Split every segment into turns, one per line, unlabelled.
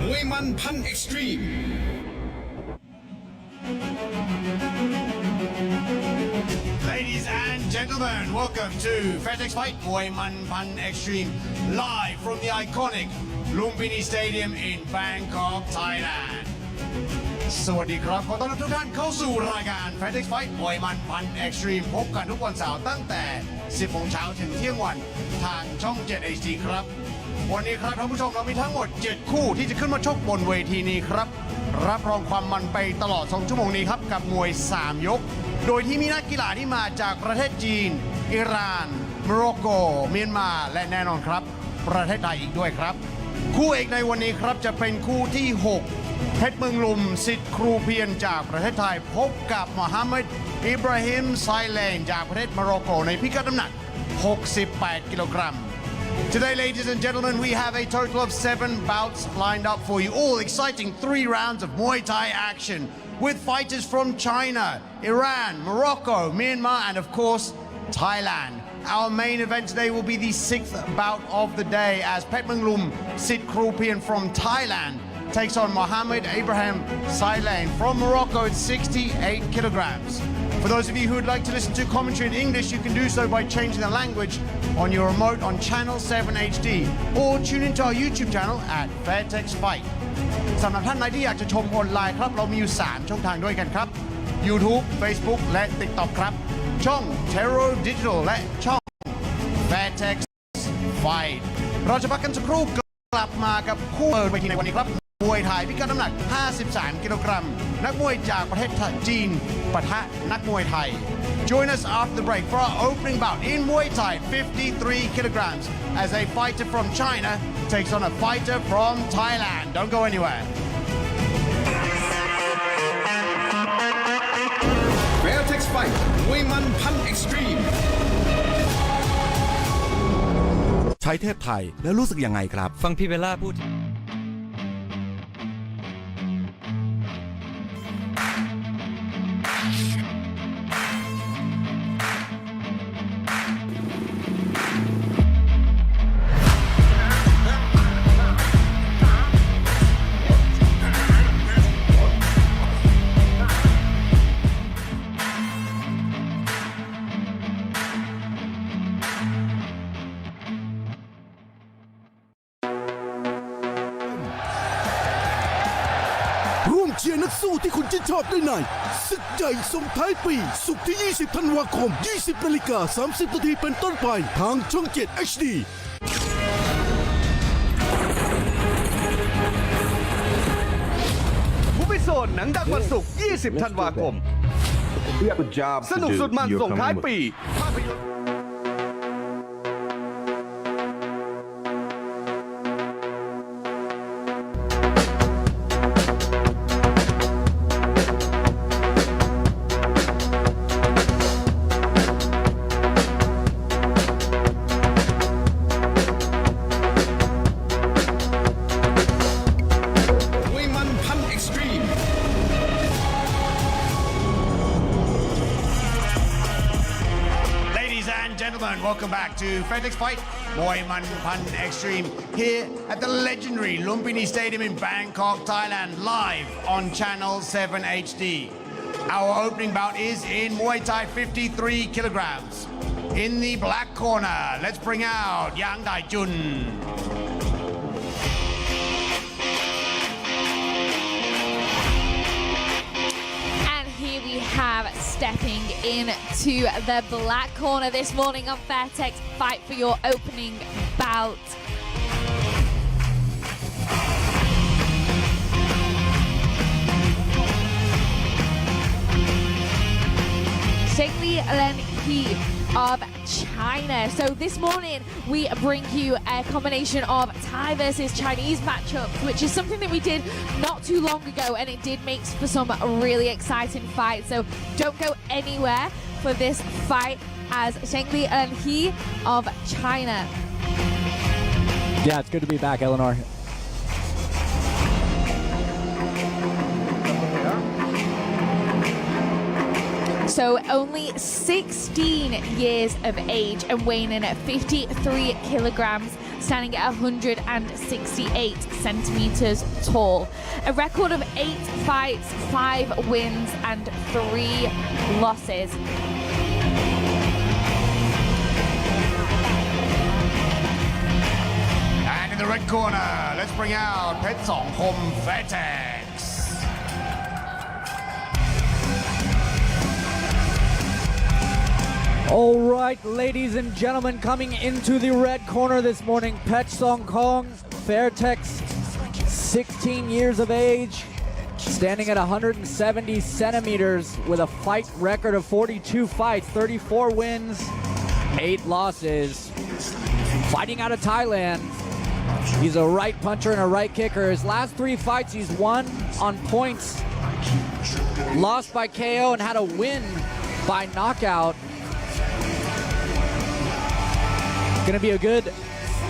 มวยมันพันเอ็กซ์ตรีม
Ladies and gentlemen, welcome to Fairtex Fight มวยมันพัน Extreme live from the iconic Lumpinee Stadium in Bangkok, Thailand. สวัสดีครับขอต้อนรับทุกท่านเข้าสู่รายการ Fairtex Fight มวยมันพัน Extreme พบกันทุกวันเสาร์ตั้งแต่ 10 โมงเช้าถึงเที่ยงวันทางช่อง 7 HD ครับวันนี้ครับท่านผู้ชมเรามีทั้งหมด 7 คู่ที่จะขึ้นมาชกบนเวทีนี้ครับรับรองความมันไปตลอด 2 ชั่วโมงนี้ครับกับมวย 3 ยกโดยที่มีนักกีฬาที่มาจากประเทศจีนอิหร่านโมร็อกโกเมียนมาและแน่นอนครับประเทศไทยอีกด้วยครับคู่เอกในวันนี้ครับจะเป็นคู่ที่ 6 เพชรเมืองลุมสิทธิ์ครูเพียรจากประเทศไทยพบกับโมฮัมหมัดอิบราฮิมไซเลนจากประเทศโมร็อกโกในพิกัดน้ำหนัก 68 กิโลกรัมToday, ladies and gentlemen, we have a total of 7 bouts lined up for you, all exciting 3 rounds of Muay Thai action with fighters from China, Iran, Morocco, Myanmar, and of course, Thailand. Our main event today will be the 6th bout of the day as Petmanglum Sitkrupian from Thailand takes on Mohammed Ibrahim Sailain from Morocco at 68 kilograms. For those of you who would like to listen to commentary in English, you can do so by changing the language on your remote on channel 7 HD or tune into our YouTube channel at Fairtex Fight. สำหรับท่านใดที่อยากจะชมออนไลน์ครับเรามีอยู่ 3 ช่องทางด้วยกันครับ YouTube Facebook และ TikTok ครับช่อง Terror Digital และช่อง Fairtex Fight เราจะพักกันสักครู่กลับมากับคู่เปิดเวทีในวันนี้ครับมวยไทยพิกัดน้ำหนัก 53 กิโลกรัมนักมวยจากประเทศจีนปะทะนักมวยไทย Join us after the break for our opening bout in Muay Thai 53 kilograms as a fighter from China takes on a fighter from Thailand. Don't go anywhere.
Fairtex Fight มวยมันพันเอ็กซ์ตรีม
ใช้เทพไทยแล้วรู้สึกยังไงครับ
ฟังพี่เบลล่าพูด
ร่วมเชียร์นักสู้ที่คุณชื่นชอบได้ในศึกใหญ่ส่งท้ายปีศุกร์ที่ 20 ธันวาคม 20:30 นาทีเป็นต้นไปทางช่อง 7 HD
ผู้พิโซนหนังดังวันศุกร์ 20 ธันวาคม สนุกสุดมันส่งท้ายปีภาพยนตร์
Welcome back to Fairtex Fight, Muay Man Pan Extreme, here at the legendary Lumpinee Stadium in Bangkok, Thailand, live on channel 7 HD. Our opening bout is in Muay Thai 53 kilograms. In the black corner, let's bring out Yang Dai Jun.
Have stepping into the black corner this morning on Fairtex Fight for your opening bout. Shengli Len He of China. So this morning we bring you a combination of Thai versus Chinese matchups, which is something that we did not too long ago, and it did make for some really exciting fights. So don't go anywhere for this fight as Shengli and He of China.
Yeah, it's good to be back, Eleanor.
So only 16 years of age and weighing in at 53 kilograms. standing at 168 centimeters tall. A record of 8 fights, 5 wins, and 3 losses.
And in the red corner, let's bring out Pet Songkhom Fairtex.
All right, ladies and gentlemen, coming into the red corner this morning, Pet Songkhom Fairtex, 16 years of age, standing at 170 centimeters with a fight record of 42 fights, 34 wins, 8 losses. Fighting out of Thailand. He's a right puncher and a right kicker. His last 3 fights he's won on points, lost by KO, and had a win by knockout. Going to be a good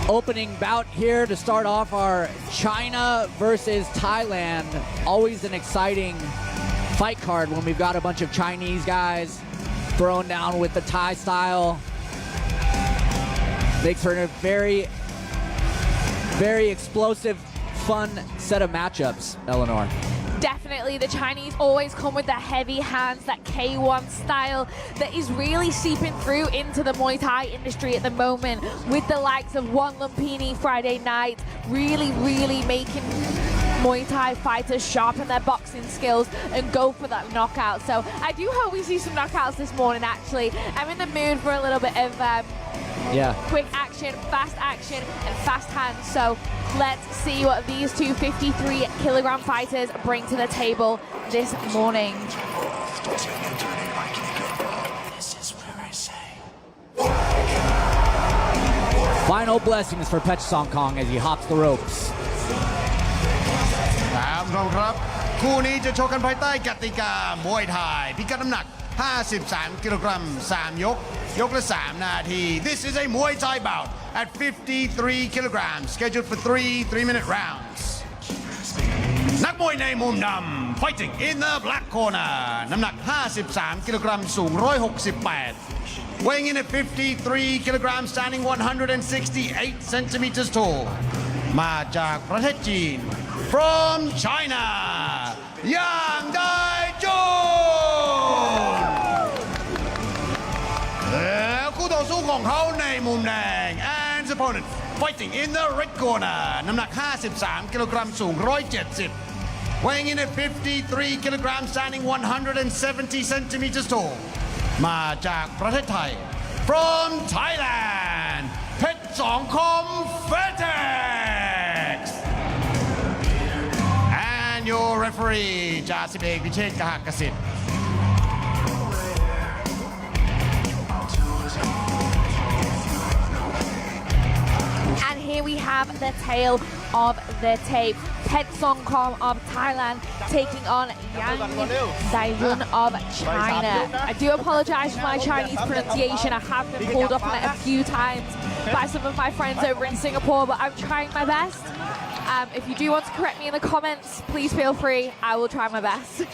opening bout here to start off our China versus Thailand. Always an exciting fight card when we've got a bunch of Chinese guys thrown down with the Thai style. Makes for a very, very explosive, fun set of matchups, Eleanor.
Definitely, the Chinese always come with the heavy hands, that K1 style that is really seeping through into the Muay Thai industry at the moment, with the likes of Lumpinee Friday night, really making Muay Thai fighters sharpen their boxing skills and go for that knockout. So I do hope we see some knockouts this morning, actually. I'm in the mood for a little bit of quick action, and fast hands. So let's see what these two 53-kilogram fighters bring to the table this morning.
Final blessings for Pet Songkhom as he hops the ropes.
ครับคู่นี้จะชกกันภายใต้กติกามวยไทยพิกัดน้ำหนัก 53 กิโลกรัม 3 ยก ยกละ 3 นาที This is a Muay Thai bout at 53 kilograms, scheduled for 3 3-minute rounds. นักมวยในมุมดำ fighting in the black corner น้ำหนัก 53 กิโลกรัม สูง 168 weighing in at 53 kilograms, standing 168 centimeters tall มาจากประเทศจีน from China ย่างไดจุน แล้วคู่ต่อสู้ของเขาในมุมแดง and his opponent fighting in the red corner น้ำหนัก 53 กิโลกรัม สูง 170 weighing in at 53 kilograms, standing 170 centimeters tall มาจากประเทศไทย from Thailand เพชรสองคม Fairtex and your referee จ่าสิบเอกพิเชษฐ์กหกสิทธิ์
And here we have the tale of the tape. Pet Songkhom of Thailand taking on Yang Daijun of China. I do apologize for my Chinese pronunciation. I have been pulled up on it a few times by some of my friends over in Singapore, but I'm trying my best. If you do want to correct me in the comments, please feel free. I will try my best.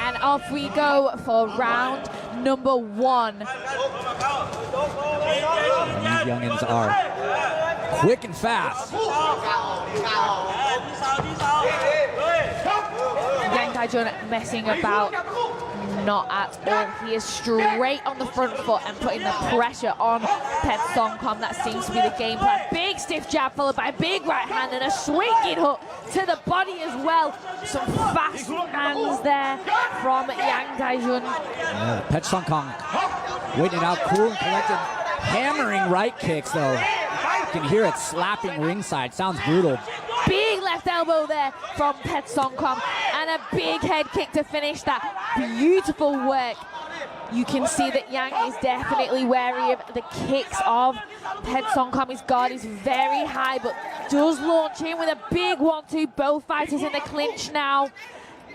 And off we go for round number 1.
These youngins are quick and fast.
Yang Daijun messing about, not at all. He is straight on the front foot and putting the pressure on Pet Songkhom. That seems to be the game plan. Big stiff jab followed by a big right hand and a swinging hook to the body as well. Some fast hands there from Yang Daijun.
Yeah, Pet Songkhom waiting out cool and collected, hammering right kicks though. You can hear it slapping ringside. Sounds brutal.
Big left elbow there from Pet Songkhom and a big head kick to finish that beautiful work. You can see that Yang is definitely wary of the kicks of Pet Songkhom. His guard is very high, but does launch in with a big 1-2. Both fighters in the clinch now.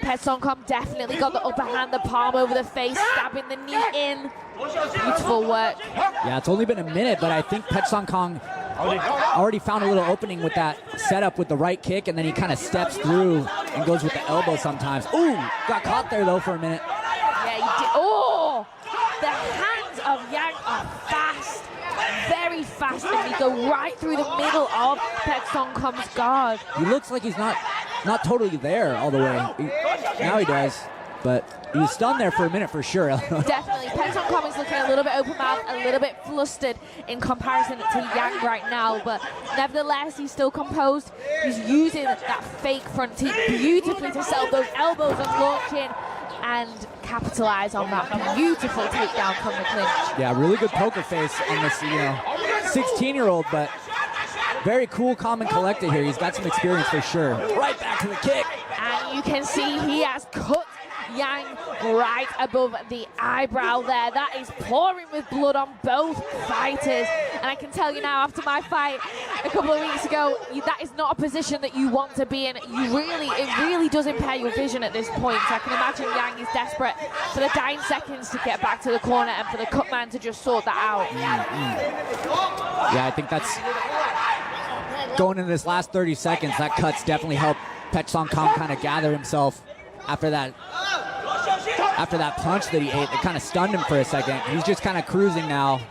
Pet Songkhom definitely got the upper hand, the palm over the face, stabbing the knee in. Beautiful work.
Yeah, it's only been a minute, but I think Pet Songkhom already found a little opening with that setup with the right kick, and then he kind of steps through and goes with the elbow sometimes. Ooh, got caught there though for a minute.
Yeah, he did. Oh, the hands of Yang are fast, very fast, and they go right through the middle of Pet Songkom's guard.
He looks like he's not totally there all the way. Now he does, but he was stunned there for a minute for sure.
Definitely. Pet Songkom is looking a little bit open-mouthed, a little bit flustered in comparison to Yang right now, but nevertheless, he's still composed. He's using that fake front teep beautifully to set up those elbows and launch in and capitalize on that beautiful takedown from the clinch.
Yeah, really good poker face on this, 16-year-old, but very cool, calm, and collected here. He's got some experience for sure. Right back to the kick.
And you can see he has cut Yang right above the eyebrow there. That is pouring with blood on both fighters. And I can tell you now, after my fight a couple of weeks ago, that is not a position that you want to be in. It really does impair your vision at this point. So I can imagine Yang is desperate for the dying seconds to get back to the corner and for the cut man to just sort that out.
Yeah, I think that's going into this last 30 seconds. That cut's definitely helped Pet Songkom kind of gather himself after that punch that he ate. It kind of stunned him for a second. He's just kind of cruising now.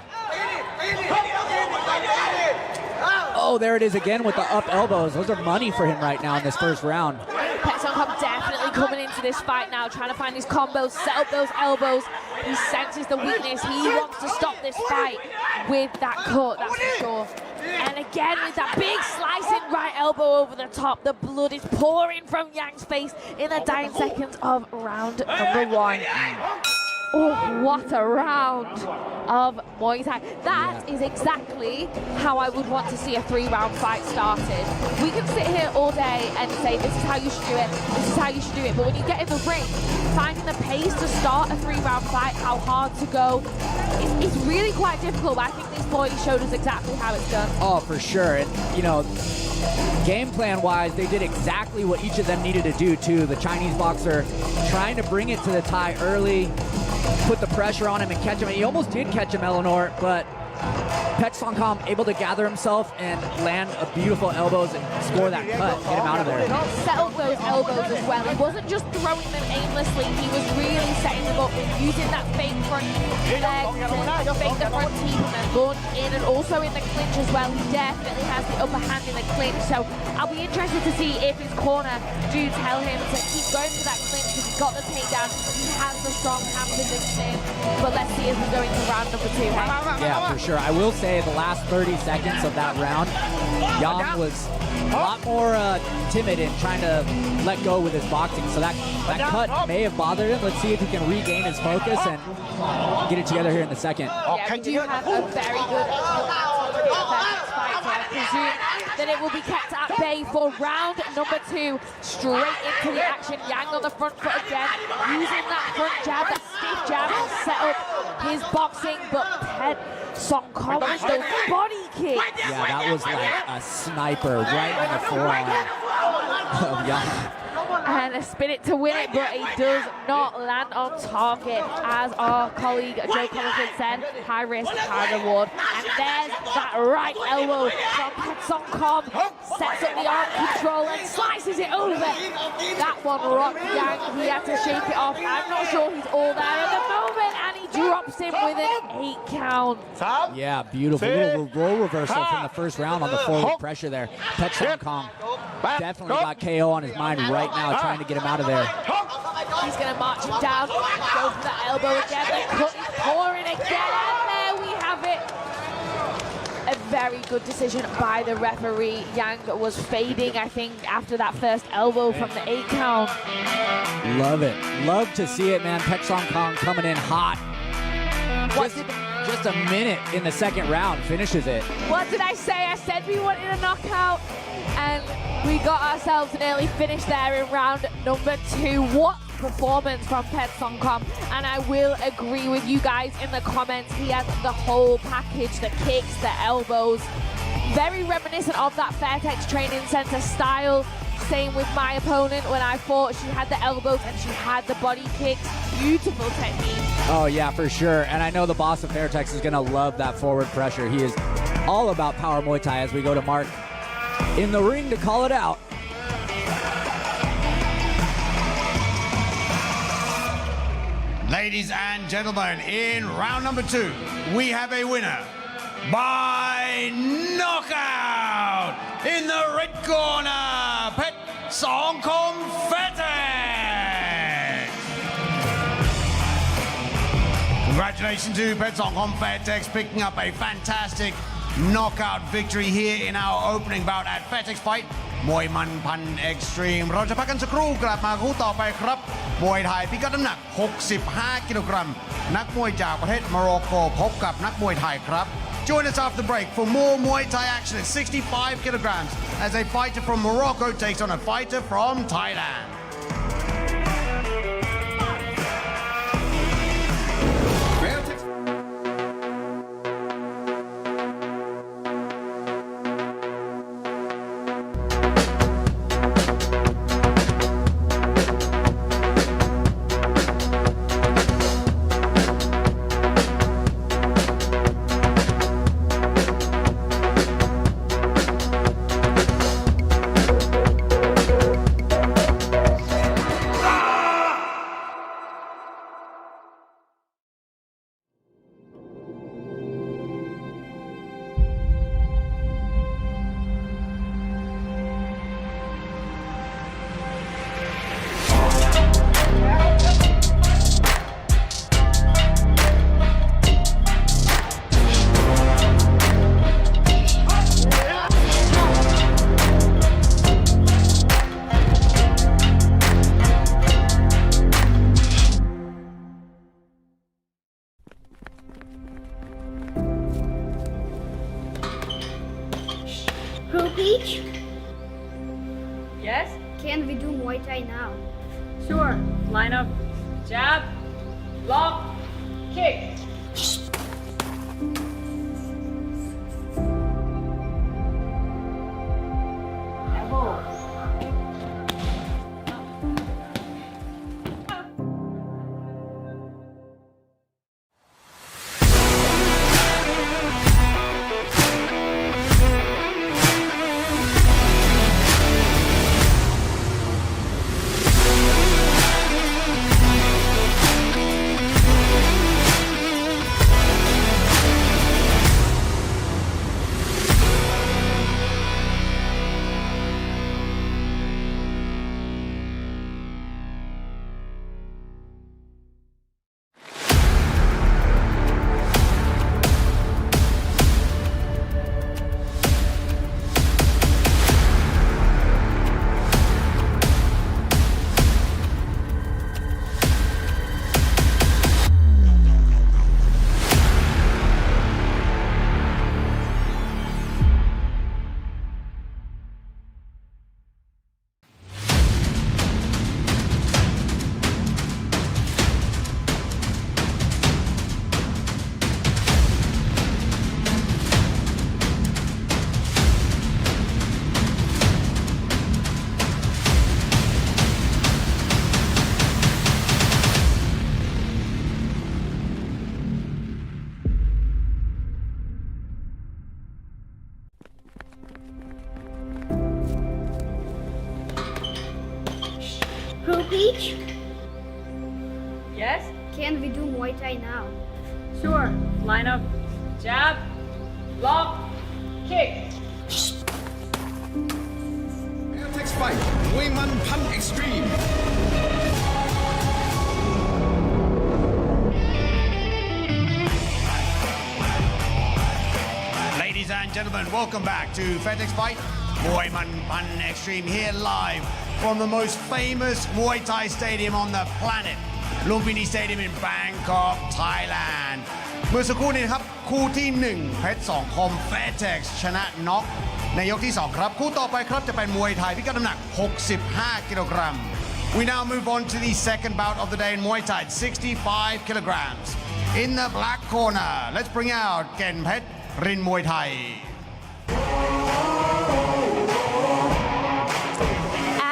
Oh, there it is again with the up elbows. Those are money for him right now in this first round.
Pet Songkom definitely coming into this fight now, trying to find his combos, set up those elbows. He senses the weakness. He wants to stop this fight with that cut, that's for sure. And again, with that big slicing right elbow over the top, the blood is pouring from Yang's face in the dying seconds of round number 1. Oh, what a round of Muay Thai. That is exactly how I would want to see a 3-round fight started. We can sit here all day and say, this is how you should do it, this is how you should do it. But when you get in the ring, finding the pace to start a 3-round fight, how hard to go, it's really quite difficult. But I think this boy showed us exactly how it's done.
Oh, for sure. And, game plan wise, they did exactly what each of them needed to do too. The Chinese boxer trying to bring it to the Thai early, put the pressure on him and catch him. And he almost did catch him, Eleanor, but Pet Songkom able to gather himself and land a beautiful elbows and score that cut, get him out of there.
Set up those elbows as well. He wasn't just throwing them aimlessly, he was really setting them up and using that fake front leg to fake the front teeth and then launch in, and also in the clinch as well. He definitely has the upper hand in the clinch, so I'll be interested to see if his corner do tell him to keep going to that clinch because he's got the takedown, he has the strong hand position. But let's see as we go into round number 2.
Yeah, for sure. I will say the last 30 seconds of that round, Yang was a lot more timid in trying to let go with his boxing. So that cut may have bothered him. Let's see if he can regain his focus and get it together here in the second.
Yeah, we do have a very good Fairtex fight, so I presume that it will be kept at bay for round number 2. Straight into the action. Yang on the front foot again, using that front jab, that stiff jab to set up his boxing, but Pet Songkom with those body kicks.
Yeah, that was like a sniper right in the forearm of Yang.
And a spin it to win it, but he does not land on target. As our colleague Joe Collison said, high risk, high reward. And there's that right elbow from Pet Songkom. Sets up the arm control and slices it over. That one rocked Yang. He had to shake it off. I'm not sure he's all there at the moment. And he drops him with an 8 count.
Yeah, beautiful. Little role reversal from the first round on the forward pressure there. Pet Songkom definitely got KO on his mind right now, trying to get him out of there.
He's going to march him down, go for that elbow again, the cut is pouring again, and there we have it. A very good decision by the referee. Yang was fading, I think, after that first elbow from the 8 count.
Love it. Love to see it, man. Pet Songkom coming in hot. Just a minute in the second round, finishes it.
What did I say? I said we wanted a knockout, and we got ourselves an early finish there in round number 2. What performance from Pet Songkom, and I will agree with you guys in the comments. He has the whole package, the kicks, the elbows. Very reminiscent of that Fairtex training center style. Same with my opponent when I fought. She had the elbows and she had the body kicks. Beautiful technique.
Oh yeah, for sure. And I know the boss of Fairtex is gonna love that forward pressure. He is all about Power Muay Thai as we go to Mark in the ring to call it out.
Ladies and gentlemen, in round number 2, we have a winner by knockout in the red corner, Pet Songkom Fairtex. Congratulations to Pet Songkom Fairtex picking up a fantastic knockout victory here in our opening bout at Fairtex Fight มวยมันพันเอ็กซ์ตรีมเราจะพักกันสักครู่กลับมาคู่ต่อไปครับมวยไทยพิกัดน้ำหนัก65กิโลกรัมนักมวยจากประเทศโมร็อกโกพบกับนักมวยไทยครับ Join us after the break for more Muay Thai action at 65 kilograms as a fighter from Morocco takes on a fighter from Thailand.
Fairtex
Pro Peach,
Yes?
can we do Muay Thai now?
Sure. Line up. Jab. Block. Kick. Elbow.
Pro Peach,
Yes?
can we do Muay Thai now?
Sure. Line up. Jab. Block. Kick.
Fairtex Fight มวยมันพันเอ็กซ์ตรีม
Ladies and gentlemen, welcome back to Fairtex Fight Muay Man Extreme here live from the most famous Muay Thai stadium on the planet Lumpinee Stadium in Bangkok Thailand เมื่อสักครู่นี้ครับคู่ที่1เพชรสองคม Fairtex ชนะน็อกในยกที่2ครับคู่ต่อไปครับจะเป็นมวยไทยพิกัดน้ำหนัก65กิโลกรัม We now move on to the second bout of the day in Muay Thai at 65 kilograms. In the black corner, let's bring out Ken Pet Rin Muay Thai.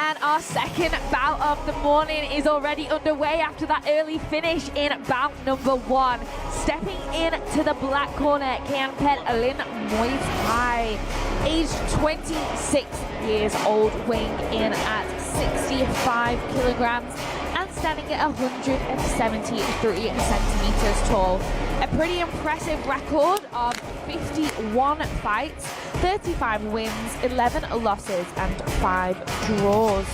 And our second bout of the morning is already underway after that early finish in bout number 1. Stepping into the black corner, Kianpet Lin Muay Thai, aged 26 years old, weighing in at 65 kilograms and standing at 173 centimeters tall. A pretty impressive record of 51 fights, 35 wins, 11 losses and 5 draws.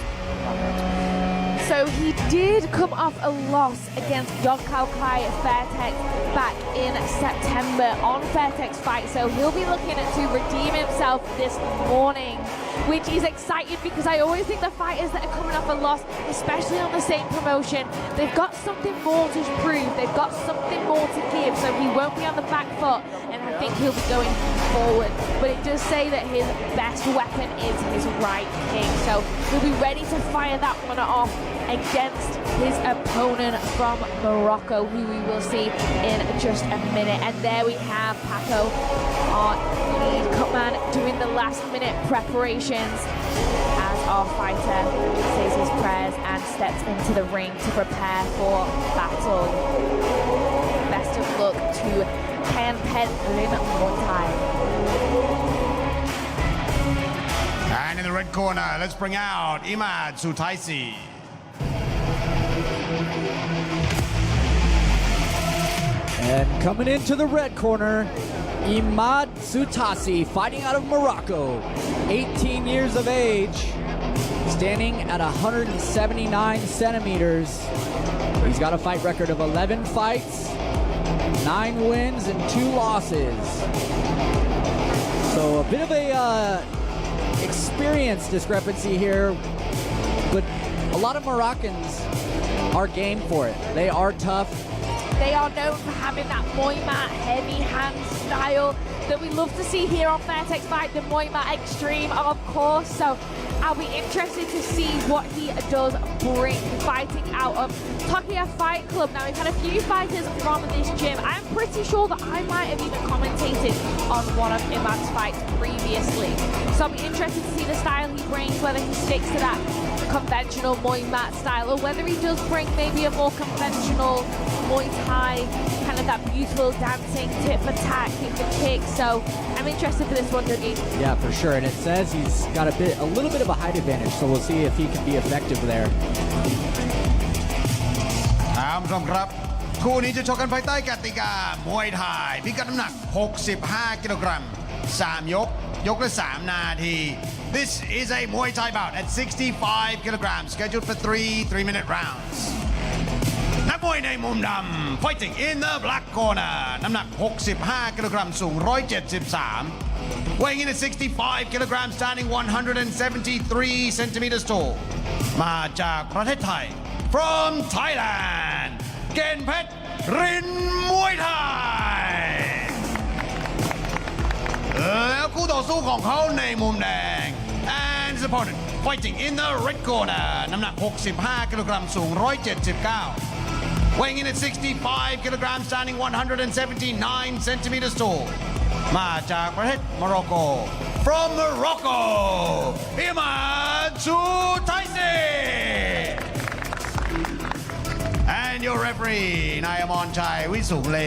So he did come off a loss against Yonkao Kai Fairtex back in September on Fairtex Fight, so he'll be looking to redeem himself this morning, which is exciting because I always think the fighters that are coming off a loss, especially on the same promotion, they've got something more to prove, they've got something more to give, so he won't be on the back foot, and I think he'll be going forward. But it does say that his best weapon is his right kick, so he'll be ready to fire that one off against his opponent from Morocco, who we will see in just a minute. And there we have Paco, our lead cutman, doing the last minute preparations as our fighter says his prayers and steps into the ring to prepare for battle. Best of luck to Kianpet Lin Muay Thai.
And in the red corner, let's bring out Imad Sutaisi.
And coming into the red corner, Imad Sutaisi, fighting out of Morocco, 18 years of age, standing at 179 centimeters. He's got a fight record of 11 fights, 9 wins and 2 losses. So a bit of a experience discrepancy here, but a lot of Moroccans are game for it. They are tough.
They are known for having that Muay Mat heavy hand style that we love to see here on Fairtex Fight, the Muay Mat Extreme, of course. So I'll be interested to see what he does bring fighting out of Tokyo Fight Club. Now, we've had a few fighters from this gym. I'm pretty sure that I might have even commentated on one of Imad's fights previously. So I'll be interested to see the style he brings, whether he sticks to that conventional Muay Mat style or whether he does bring maybe a more conventional Muay Thai, kind of that beautiful dancing tit for tat, kick for kick. So I'm interested for this one, Dougie.
Yeah, for sure. And it says he's got a little bit of a height advantage, so we'll see if he can be effective there.
คุณผู้ชมครับคู่นี้จะชกกันภายใต้กติกามวยไทยพิกัดน้ำหนัก 65 กิโลกรัม 3 ยก ยกละ 3 นาที This is a Muay Thai bout at 65 kilograms, scheduled for 3-minute rounds. นักมวยในมุมดำ fighting in the black corner น้ำหนัก 65 กิโลกรัม สูง 173 weighing in at 65 kilograms, standing 173 centimeters tall มาจากประเทศไทย from Thailand เกณฑ์เพชรรินมวยไทยแล้วคู่ต่อสู้ของเขาในมุมแดง and his opponent fighting in the red corner น้ำหนัก 65 กิโลกรัม สูง 179 weighing in at 65 kilograms, standing 179 centimeters tall มาจากประเทศโมร็อกโก from Morocco Imad Sutaisi and your referee นายอมรชัยวิสุงเล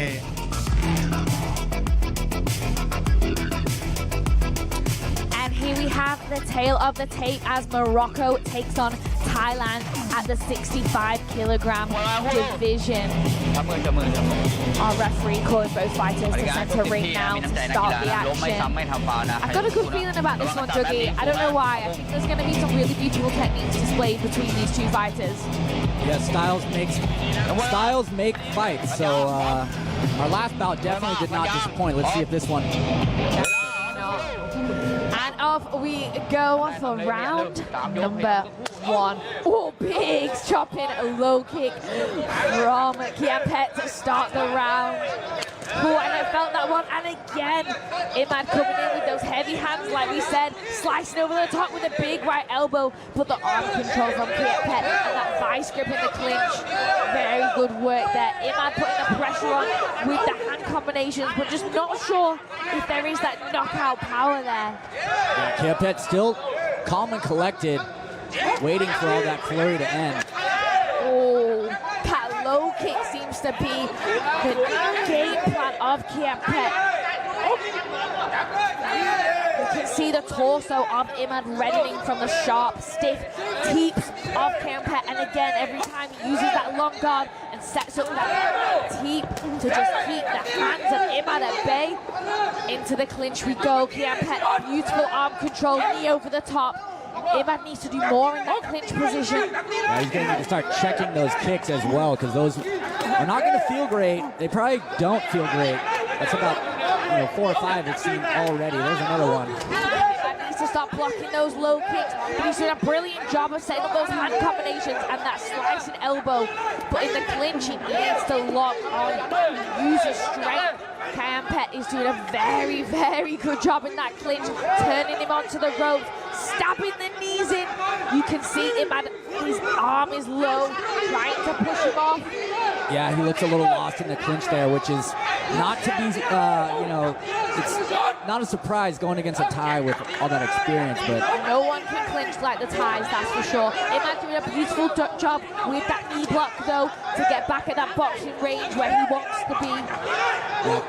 Here we have the tail of the tape as Morocco takes on Thailand at the 65 kilogram division. Our referee calling both fighters to center ring now to start the action. I've got a good feeling about this one, Dougie. I don't know why. I think there's going to be some really beautiful techniques displayed between these two fighters.
Yeah, styles make fights. So our last bout definitely did not disappoint. Let's see if this one.
And off we go for round number 1. Oh, big chopping low kick from Kianpet to start the round. Cool, and I felt that one. And again, Imad coming in with those heavy hands, like we said, slicing over the top with a big right elbow. But the arm control from Kianpet and that vice grip in the clinch. Very good work there. Imad putting the pressure on with the hand combinations, but just not sure if there is that knockout power there.
Yeah, Kianpet still calm and collected, waiting for all that flurry to end.
Oh, that low kick seems to be the game plan of Kiampet. You can see the torso of Imad reddening from the sharp, stiff teeps of Kiampet. And again, every time he uses that long guard and sets up that teep to just keep the hands of Imad at bay. Into the clinch we go. Kiampet, beautiful arm control, knee over the top. Imad needs to do more in that clinch position.
Yeah, he's going to need to start checking those kicks as well, because those are not going to feel great. They probably don't feel great. That's about 4 or 5 it seemed already. There's another one.
Imad needs to stop blocking those low kicks, but he's doing a brilliant job of setting up those hand combinations and that slicing elbow. But in the clinch, he needs to lock on, use his strength. Kiampet is doing a very, very good job in that clinch, turning him onto the ropes, stabbing the knees in. You can see Imad, his arm is low, trying to push him off.
Yeah, he looks a little lost in the clinch there, which is not to be, it's not a surprise going against a Thai with all that experience, but
no one can clinch like the Thais, that's for sure. Imad doing a beautiful job with that knee block, though, to get back at that boxing range where he wants to be.
yeah,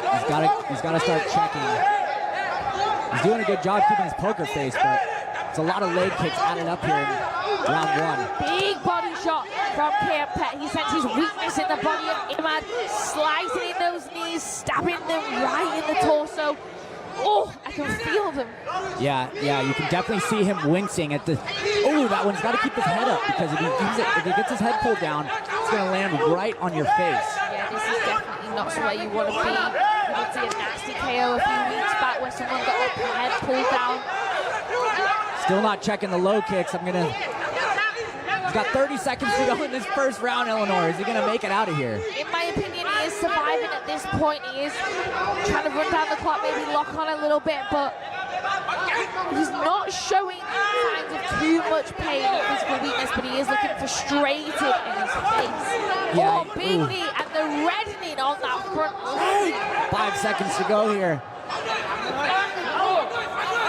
he's got to start checking. He's doing a good job keeping his poker face, but it's a lot of leg kicks added up here in round 1.
Big body shot from Kiampet. He senses weakness in the body of Imad, slicing in those knees, stabbing them right in the torso. Oh, I can feel them.
Yeah, you can definitely see him wincing at the. Oh, that one's got to keep his head up, because if he gets his head pulled down, it's going to land right on your face.
Yeah, this is definitely not where you want to be. We did see a nasty KO a few weeks back where someone got their head pulled down.
Still not checking the low kicks. He's got 30 seconds to go in this first round, Eleanor. Is he going to make it out of here?
In my opinion, he is surviving at this point. He is trying to run down the clock, maybe lock on a little bit, but he's not showing signs of too much pain or physical weakness, but he is looking frustrated in his face.
Yeah,
Oh, big knee, and the reddening on that front leg.
5 seconds to go here.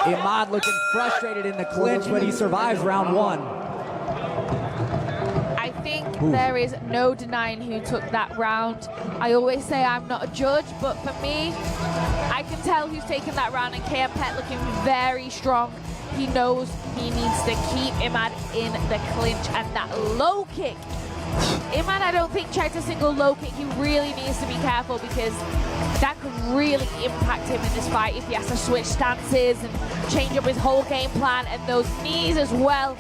Imad looking frustrated in the clinch, but he survives round 1.
I think there is no denying who took that round. I always say I'm not a judge, but for me, I can tell who's taken that round, and Kiampet looking very strong. He knows he needs to keep Imad in the clinch, and that low kick. Imad, I don't think, checked a single low kick. He really needs to be careful, because that could really impact him in this fight if he has to switch stances and change up his whole game plan, and those knees as well.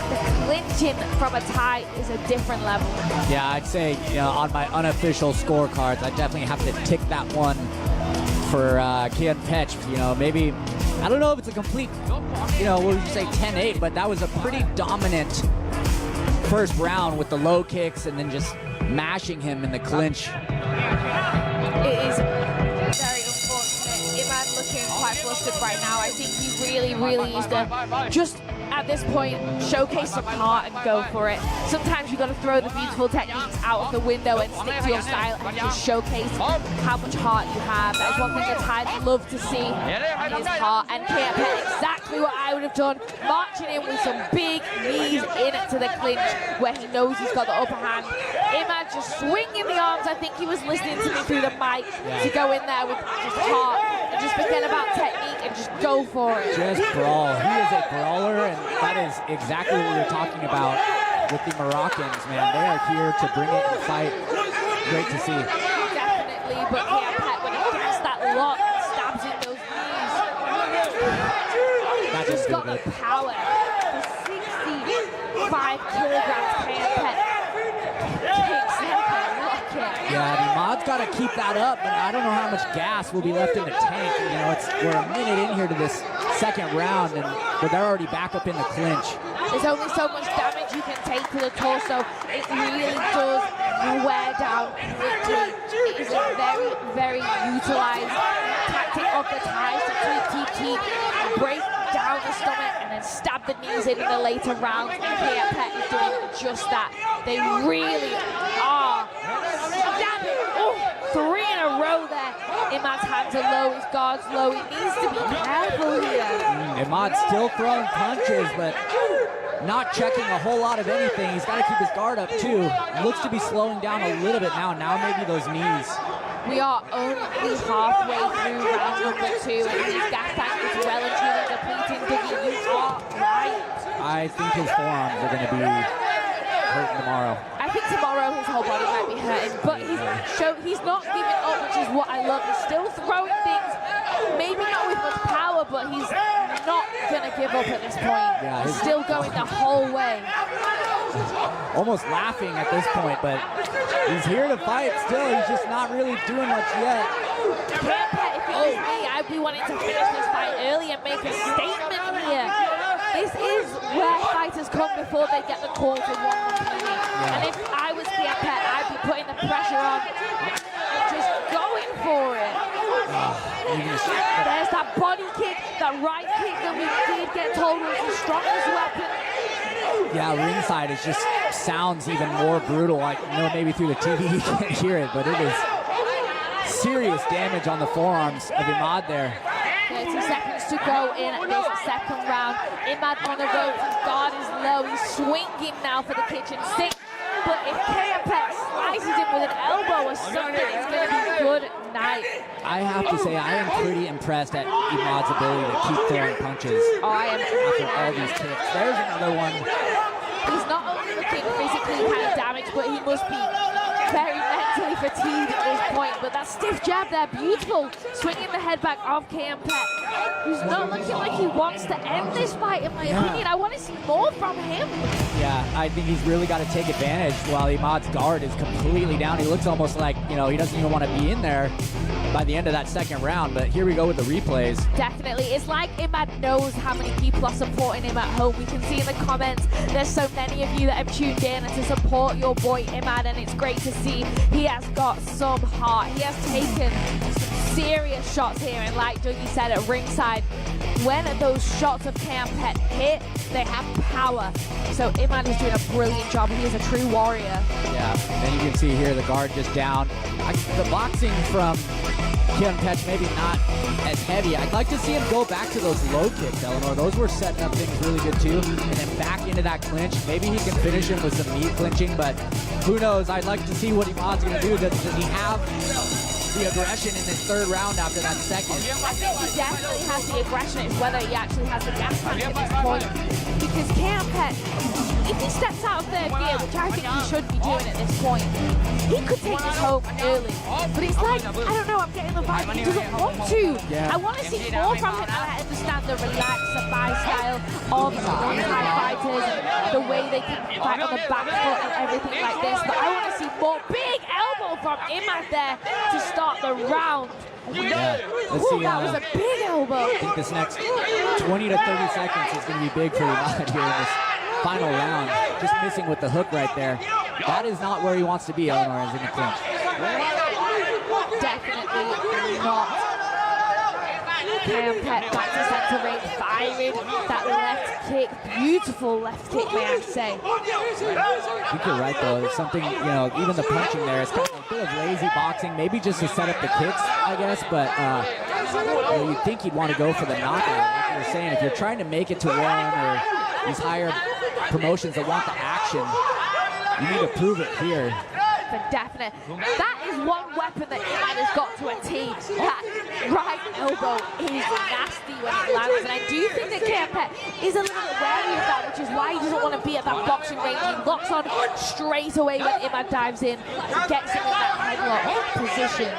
The clinching from a Thai is a different level.
Yeah, I'd say on my unofficial scorecards, I definitely have to tick that one for Kiampet. Maybe, I don't know if it's a complete, what would you say, 10-8, but that was a pretty dominant first round with the low kicks and then just mashing him in the clinch.
It is very unfortunate. Imad looking quite flustered right now. I think he really needs to just, at this point, showcase some heart and go for it. Sometimes you've got to throw the beautiful techniques out of the window and stick to your style and just showcase how much heart you have. That is one thing the Thais love to see, is heart. And Kiampet, exactly what I would have done, marching in with some big knees into the clinch where he knows he's got the upper hand. Imad just swinging the arms. I think he was listening to me through the mic to go in there with just heart and just forget about technique and just go for it.
Just brawl. He is a brawler, and that is exactly what we were talking about with the Moroccans, man. They are here to bring it and fight. Great to see.
Definitely, but Kiampet, when he gets that lock, stabs in those knees. He's got the power. The 65 kilograms Kiampet kicks like a rocket.
Yeah, Imad's got to keep that up, but I don't know how much gas will be left in the tank. We're a minute in here to this second round, but they're already back up in the clinch.
There's only so much damage you can take to the torso. It really does wear down quickly. It is a very utilized tactic of the Thais to keep, break down the stomach and then stab the knees in the later rounds. And Kiampet is doing just that. They really are stabbing. Oh, 3 in a row there. Imad's hands are low, his guard's low. He needs to be careful here.
Imad's still throwing punches, but not checking a whole lot of anything. He's got to keep his guard up too. Looks to be slowing down a little bit now. Now maybe those knees.
We are only halfway through round number 2, and his gas tank is well and truly depleting. Dougie, you are right.
I think his forearms are going to be hurting tomorrow.
I think tomorrow his whole body might be hurting, but he's not giving up, which is what I love. He's still throwing things, maybe not with much power, but he's not going to give up at this point.
Yeah,
he's still going the whole way.
Almost laughing at this point, but he's here to fight still. He's just not really doing much yet.
If it was me, I'd be wanting to finish this fight early and make a statement here. This is where fighters come before they get the call to one Lumpinee. And if I was Fairtex, I'd be putting the pressure on and just going for it. There's that body kick, that right kick that we did get told was the strongest weapon.
Yeah, ringside is just sounds even more brutal. Like, maybe through the TV you can't hear it, but it is serious damage on the forearms of Imad there.
30 seconds to go in this second round. Imad on the ropes, his guard is low, he's swinging now for the kitchen sink. But if Fairtex slices him with an elbow or something, it's going to be a good night.
I have to say, I am pretty impressed at Imad's ability to keep throwing punches.
Oh, I am
after all these kicks. There's another one.
He's not only looking physically kind of damaged, but he must be very mentally fatigued at this point. But that stiff jab there, beautiful. Swinging the head back of Fairtex, who's not looking like he wants to end this fight, in my opinion. I want to see more from him.
Yeah, I think he's really got to take advantage while Imad's guard is completely down. He looks almost like, he doesn't even want to be in there by the end of that second round. But here we go with the replays.
Definitely. It's like Imad knows how many people are supporting him at home. We can see in the comments there's so many of you that have tuned in to support your boy Imad, and it's great to see he has got some heart. He has taken some serious shots here, and like Dougie said at ringside, when those shots of Fairtex hit, they have power. So Imad is doing a brilliant job. He is a true warrior.
Yeah, and you can see here the guard just down. The boxing from Fairtex maybe not as heavy. I'd like to see him go back to those low kicks, Eleanor. Those were setting up things really good too. And then back into that clinch. Maybe he can finish him with some knee clinching, but who knows? I'd like to see what Imad's going to do. Does he have the aggression in this third round after that second?
I think he definitely has the aggression. It's whether he actually has the gas tank at this point. Because Fairtex, if he steps out of third gear, which I think he should be doing at this point, he could take this home early. But it's like, I don't know, I'm getting the vibe he doesn't want to.
Yeah.
I want to see more from him, and I understand the relaxed, surprise style of Thai fighters and the way they can fight on the back foot and everything like this. But I want to see more big elbow from Imad there to start the round.
Yeah. Let's see.
That was a big elbow.
I think this next 20 to 30 seconds is going to be big for Imad here in this final round. Just missing with the hook right there. That is not where he wants to be, Eleanor, is in the clinch.
Definitely not. Fairtex back to center ring, firing that left kick. Beautiful left kick, may I say.
I think you're right, though. It's something, even the punching there is kind of a bit of lazy boxing, maybe just to set up the kicks, I guess, but you'd think he'd want to go for the knockout. Like you were saying, if you're trying to make it to one or these higher promotions that want the action, you need to prove it here.
For definite. That is one weapon that Imad has got to a T. That right elbow is nasty when it lands, and I do think that Fairtex is a little bit wary of that, which is why he doesn't want to be at that boxing range. He locks on straight away when Imad dives in and gets him in that headlock position.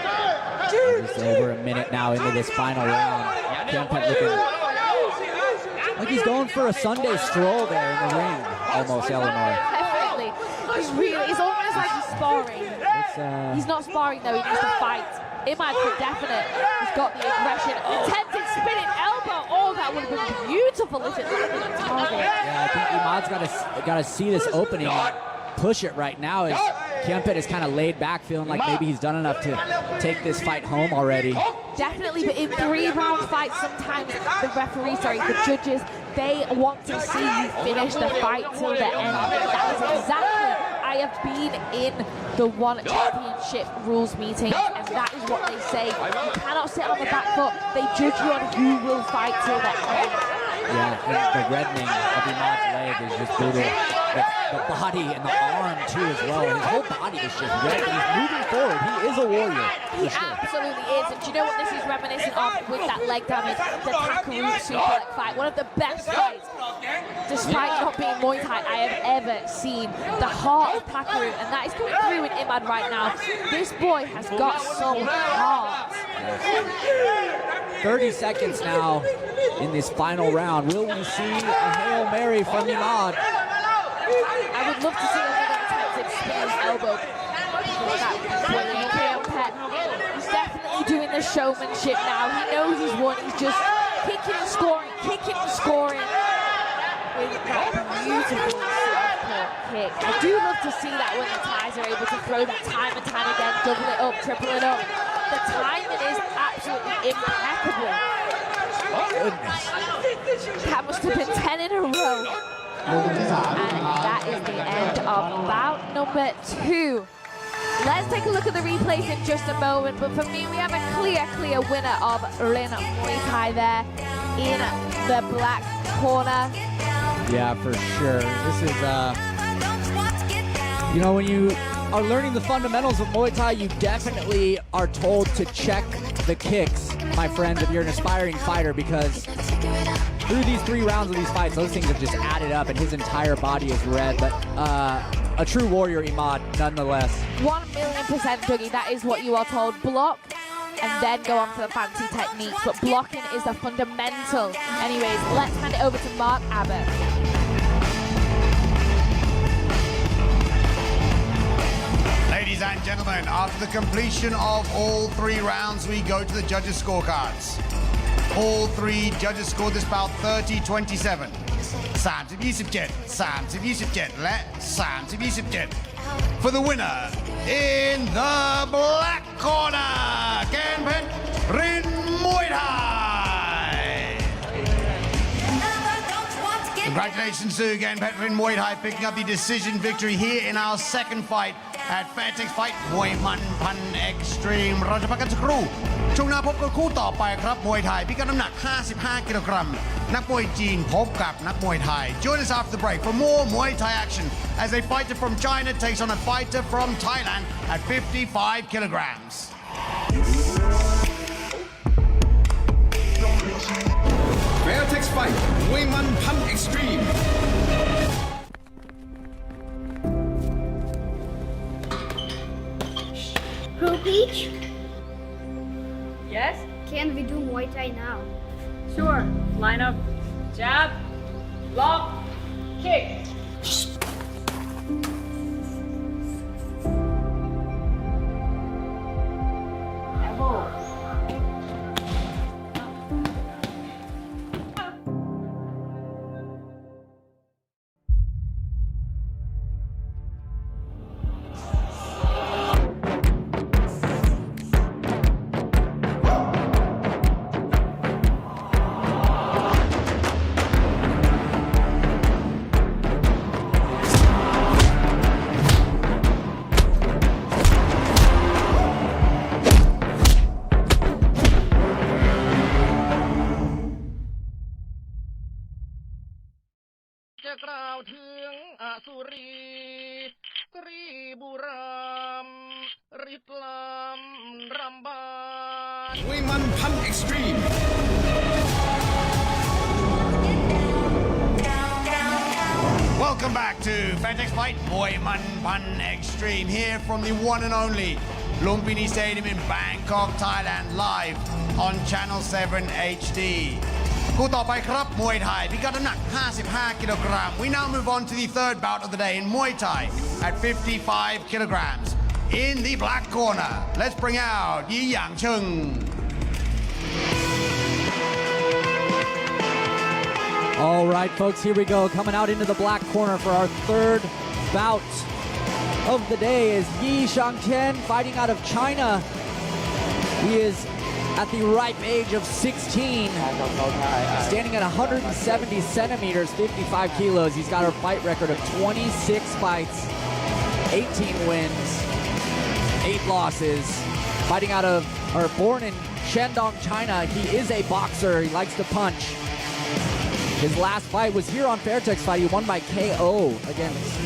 Just over a minute now into this final round. Fairtex looking like he's going for a Sunday stroll there in the ring, almost, Eleanor.
Definitely. It's almost like he's sparring. He's not sparring though, he needs to fight. Imad for definite. He's got the aggression. Attempted spinning elbow. Oh, that would have been beautiful if it landed on target.
Yeah, I think Imad's got to see this opening and push it right now. As Fairtex is kind of laid back, feeling like maybe he's done enough to take this fight home already.
Definitely, but in 3-round fights, sometimes the judges, they want to see you finish the fight till the end. That is exactly, I have been in the One Championship rules meeting, and that is what they say. You cannot sit on the back foot. They judge you on who will fight till the end.
Yeah, and the reddening of Imad's leg is just brutal. The body and the arm too as well. His whole body is just red. He's moving forward. He is a warrior.
He absolutely is. And do you know what this is reminiscent of with that leg damage? The Takaroo suplex fight. One of the best fights, despite not being Muay Thai, I have ever seen. The heart of Takaroo, and that is coming through in Imad right now. This boy has got some heart.
30 seconds now in this final round. Will we see a Hail Mary from Imad?
I would love to see another attempted spinner's elbow. He's definitely doing the showmanship now. He knows he's won. He's just kicking and scoring with that beautiful southpaw kick. I do love to see that when the Thais are able to throw that time and time again, double it up, triple it up. The timing is absolutely impeccable. That must have been 10 in a row. And that is the end of bout number 2. Let's take a look at the replays in just a moment, but for me, we have a clear winner of Rin Muay Thai there in the black corner.
Yeah, for sure. This is, you know, when you are learning the fundamentals of Muay Thai, you definitely are told to check the kicks, my friends, if you're an aspiring fighter, because through these 3 rounds of these fights, those things have just added up, and his entire body is red. But a true warrior, Imad, nonetheless.
1,000,000% Dougie, that is what you are told. Block and then go on to the fancy techniques, but blocking is the fundamental. Anyways, let's hand it over to Mark Abbott.
Ladies and gentlemen, after the completion of all 3 rounds, we go to the judges' scorecards. All 3 judges scored this bout 30-27. 30-27, 30-27 และ 30-27. For the winner, in the black corner, Ganpet Rin Muay Thai. Congratulations to Ganpet Rin Muay Thai picking up the decision victory here in our second fight at Fairtex Fight มวยมันพัน Extreme เราจะพักกันสักครู่ช่วงหน้าพบกับคู่ต่อไปครับมวยไทยพิกัดน้ำหนัก 55 กิโลกรัมนักมวยจีนพบกับนักมวยไทย Join us after the break for more Muay Thai action as a fighter from China takes on a fighter from Thailand at 55 kilograms.
Fairtex Fight มวยมันพัน Extreme
Pro Peach,
Yes?
can we do Muay Thai now?
Sure. Line up. Jab. Block. Kick. Elbow.
Extreme.
Welcome back to Fairtex Fight มวยมันพัน Extreme here from the one and only Lumpinee Stadium in Bangkok, Thailand, live on Channel 7 HD. คู่ต่อไปครับมวยไทยพิกัดน้ำหนัก 55 กิโลกรัม We now move on to the third bout of the day in Muay Thai at 55 kilograms. In the black corner, let's bring out Yi Yang Chung.
All right, folks, here we go. Coming out into the black corner for our third bout of the day is Yi Shangtian fighting out of China. He is at the ripe age of 16, standing at 170 centimeters, 55 kilos. He's got a fight record of 26 fights, 18 wins, 8 losses. Fighting out of, or born in Shandong, China. He is a boxer. He likes to punch. His last fight was here on Fairtex fight. He won by KO against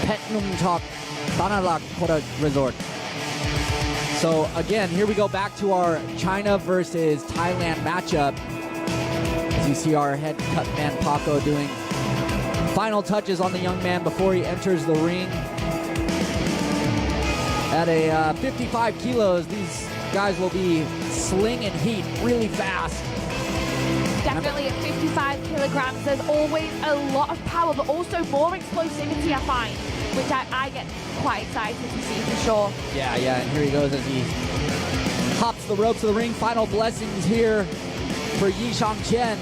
Petnumtok Tanalak Kota Resort. So again, here we go back to our China versus Thailand matchup. As you see our head cut man Paco doing final touches on the young man before he enters the ring. At a 55 kilos, these guys will be slinging heat really fast.
Definitely at 55 kilograms, there's always a lot of power, but also more explosivity, I find, which I get quite excited to see for sure.
Yeah, and here he goes as he hops the ropes of the ring. Final blessings here for Yi Shangqian.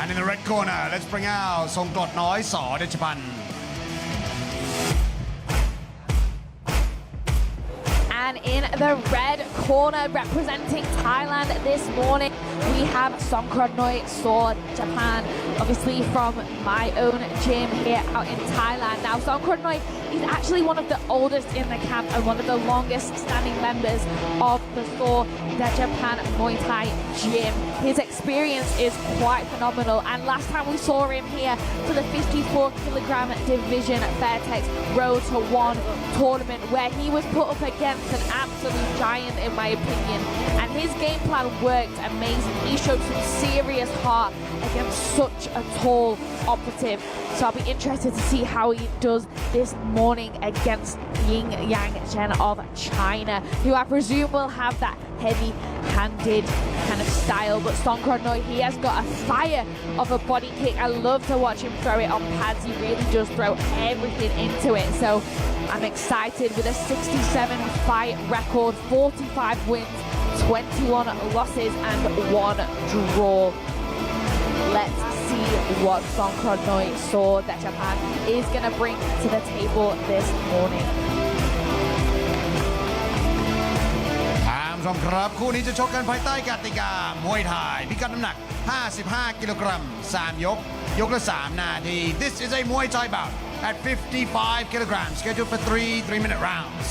And in the red corner, let's bring out Song Klot Noi Saw Dechapan.
And in the red corner, representing Thailand this morning, we have Songkrodnoi Saw Japan, obviously from my own gym here out in Thailand. Now, Songkrodnoi is actually one of the oldest in the camp and one of the longest standing members of the Saw Japan Muay Thai gym. His experience is quite phenomenal, and last time we saw him here for the 54 kilogram division Fairtex Road to One tournament, where he was put up against an absolute giant in my opinion, and his game plan worked amazing. He showed some serious heart against such a tall operative, so I'll be interested to see how he does this morning against Ying Yang Chen of China, who I presume will have that heavy-handed kind of style. But Songkrodnoi, he has got a fire of a body kick. I love to watch him throw it on pads. He really does throw everything into it. So I'm excited. With a 67 fight record, 45 wins, 21 losses and 1 draw. Let's see what Songkrodnoi Saw Japan is going to bring to the table this morning.
ผู้ชมครับคู่นี้จะชกกันภายใต้กติกามวยไทยพิกัดน้ำหนัก 55 กิโลกรัม 3 ยก ยกละ 3 นาที This is a Muay Thai bout at 55 kilograms scheduled for 3-minute rounds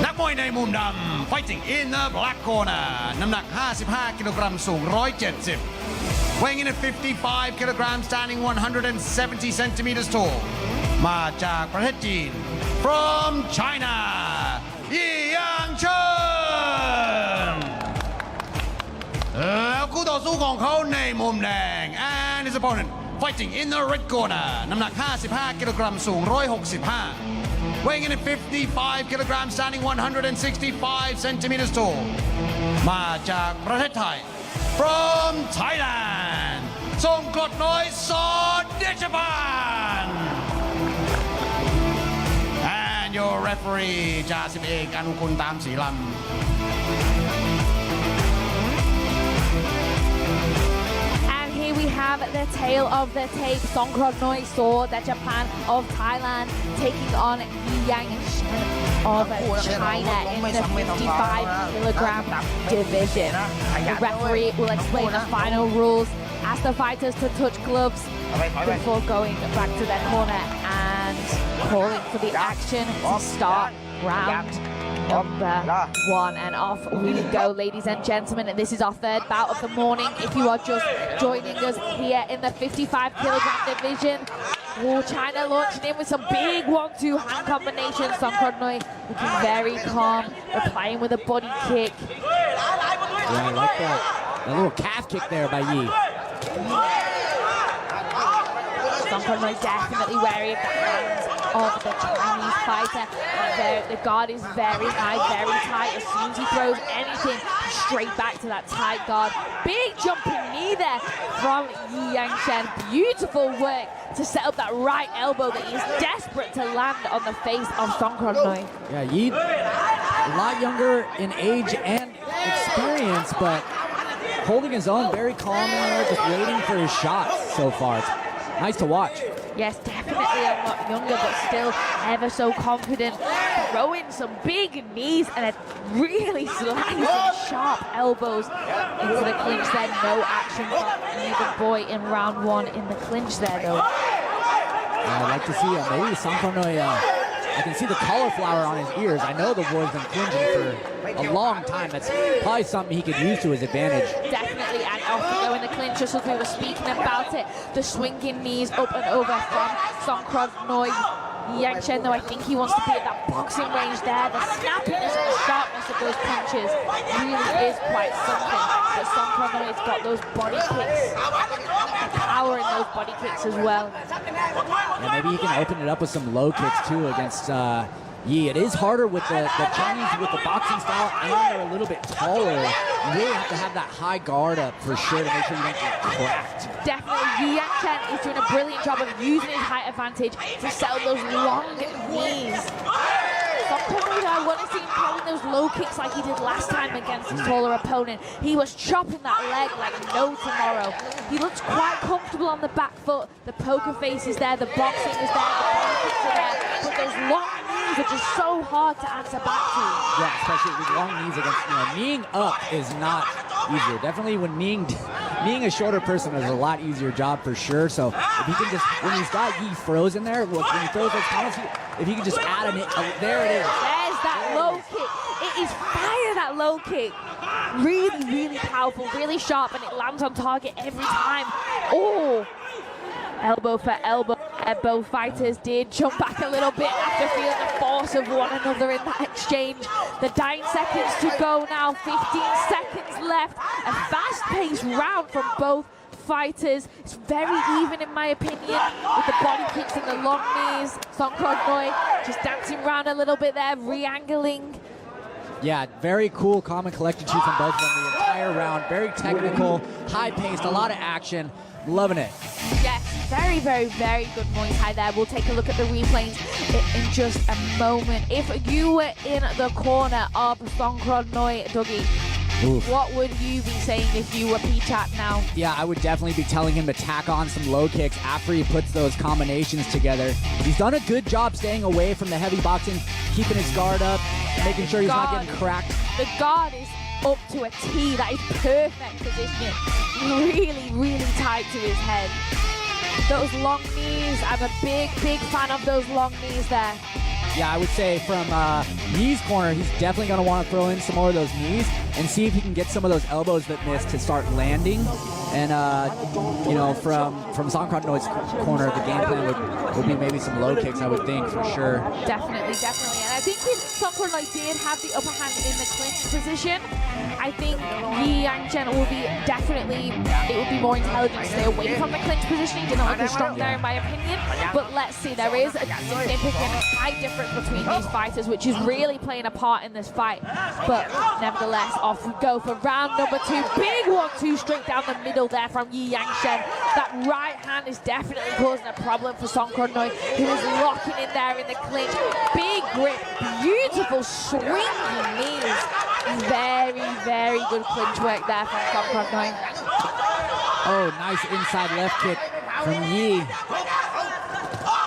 นักมวยในมุมดำ fighting in the black corner น้ำหนัก 55 กิโลกรัม สูง 170 weighing in at 55 kilograms, standing 170 centimeters tall มาจากประเทศจีน from China Yi Yang Chen แล้วคู่ต่อสู้ของเขาในมุมแดง and his opponent fighting in the red corner น้ำหนัก 55 กิโลกรัม สูง 165 weighing in at 55 kilograms, standing 165 centimeters tall มาจากประเทศไทย from Thailand ทรงกรดน้อยสอเดชพันธ์ and your referee จ่าสิบเอกอนุคุณตามศรีลำ
We have the tail of the tape, Songkrodnoi Saw Japan of Thailand taking on Yi Yang Chen of China in the 55 kilogram division. The referee will explain the final rules, ask the fighters to touch gloves before going back to their corner and calling for the action to start round number 1. And off we go, ladies and gentlemen. This is our third bout of the morning. If you are just joining us here in the 55 kilogram division, China launching in with some big 1-2 hand combinations. Songkrodnoi looking very calm, replying with a body kick.
Yeah, I like that. A little calf kick there by Yi.
Songkrodnoi definitely wary of the hands of the Chinese fighter. The guard is very high, very tight. As soon as he throws anything, straight back to that tight guard. Big jumping knee there from Yi Yang Chen. Beautiful work to set up that right elbow that he's desperate to land on the face of Songkrodnoi.
Yeah, Yi, a lot younger in age and experience, but holding his own very calm there, just waiting for his shots so far. It's nice to watch.
Yes, definitely a lot younger, but still ever so confident. Throwing some big knees and a really slicing sharp elbows into the clinch there. No action from either boy in round 1 in the clinch there, though.
Yeah, I'd like to see maybe Songkrodnoi I can see the cauliflower on his ears. I know the boy's been clinching for a long time. That's probably something he could use to his advantage.
Definitely, and off we go in the clinch, just as we were speaking about it. The swinging knees up and over from Songkran Noi. Yang Chen, though, I think he wants to be at that boxing range there. The snappiness and the sharpness of those punches really is quite something. But Songkran Noi's got those body kicks, the power in those body kicks as well.
Yeah, maybe he can open it up with some low kicks too against Yi. It is harder with the Chinese with the boxing style, and they're a little bit taller. You really have to have that high guard up for sure to make sure you don't get cracked.
Definitely, Yang Chen is doing a brilliant job of using his height advantage to sell those long knees. I want to see him throwing those low kicks like he did last time against his taller opponent. He was chopping that leg like no tomorrow. He looks quite comfortable on the back foot. The poker face is there, the boxing is there, the body kicks are there. But those long knees are just so hard to answer back to.
Yeah, especially with long knees against, kneeing up is not easier. Definitely when kneeing a shorter person is a lot easier job for sure. So if he can just, when he's got Yi frozen there, look, when he throws those counters, if he can just add there it is.
There's that low kick. It is fire, that low kick. Really, really powerful, really sharp, and it lands on target every time. Oh, elbow for elbow. Both fighters did jump back a little bit after feeling the force of one another in that exchange. The 9 seconds to go now, 15 seconds left. A fast-paced round from both fighters. It's very even in my opinion with the body kicks and the long knees. Songkran Noi just dancing around a little bit there, re-angling.
Yeah, very cool, calm and collected shoots on both of them the entire round. Very technical, high-paced, a lot of action. Loving it.
Yes, very, very, very good Muay Thai there. We'll take a look at the replays in just a moment. If you were in the corner of Songkran Noi, Dougie, what would you be saying if you were P-Chat now?
Yeah, I would definitely be telling him to tack on some low kicks after he puts those combinations together. He's done a good job staying away from the heavy boxing, keeping his guard up, making sure he's not getting cracked.
The guard is up to a T. That is perfect positioning. Really, really tight to his head. Those long knees, I'm a big, big fan of those long knees there.
Yeah, I would say from Yi's corner, he's definitely going to want to throw in some more of those knees and see if he can get some of those elbows that missed to start landing. And, from Songkran Noi's corner, the game plan would be maybe some low kicks, I would think, for sure.
Definitely, definitely. And I think if Songkran Noi did have the upper hand in the clinch position, I think Yi Yang Chen will be definitely, it would be more intelligent to stay away from the clinch position. He didn't look as strong there, in my opinion. But let's see, there is a significant height difference between these fighters, which is really playing a part in this fight. But nevertheless, off we go for round number 2. Big 1-2 straight down the middle there from Yi Yang Chen. That right hand is definitely causing a problem for Songkran Noi, who is locking in there in the clinch. Big grip, beautiful swinging knees. Very, very good clinch work there from Songkran Noi.
Oh, nice inside left kick from Yi.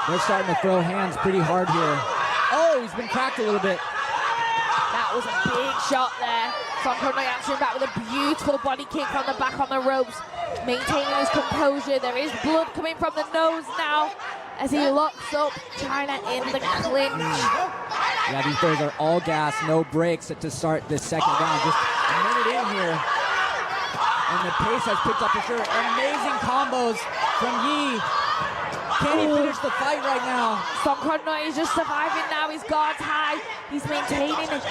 They're starting to throw hands pretty hard here. Oh, he's been cracked a little bit.
That was a big shot there. Songkran Noi answering back with a beautiful body kick from the back on the ropes. Maintaining his composure. There is blood coming from the nose now as he locks up China in the clinch.
Yeah, these boys are all gas, no breaks to start this second round. Just a minute in here. And the pace has picked up for sure. Amazing combos from Yi. Can he finish the fight right now?
Songkran Noi is just surviving now. His guard's high. He's maintaining a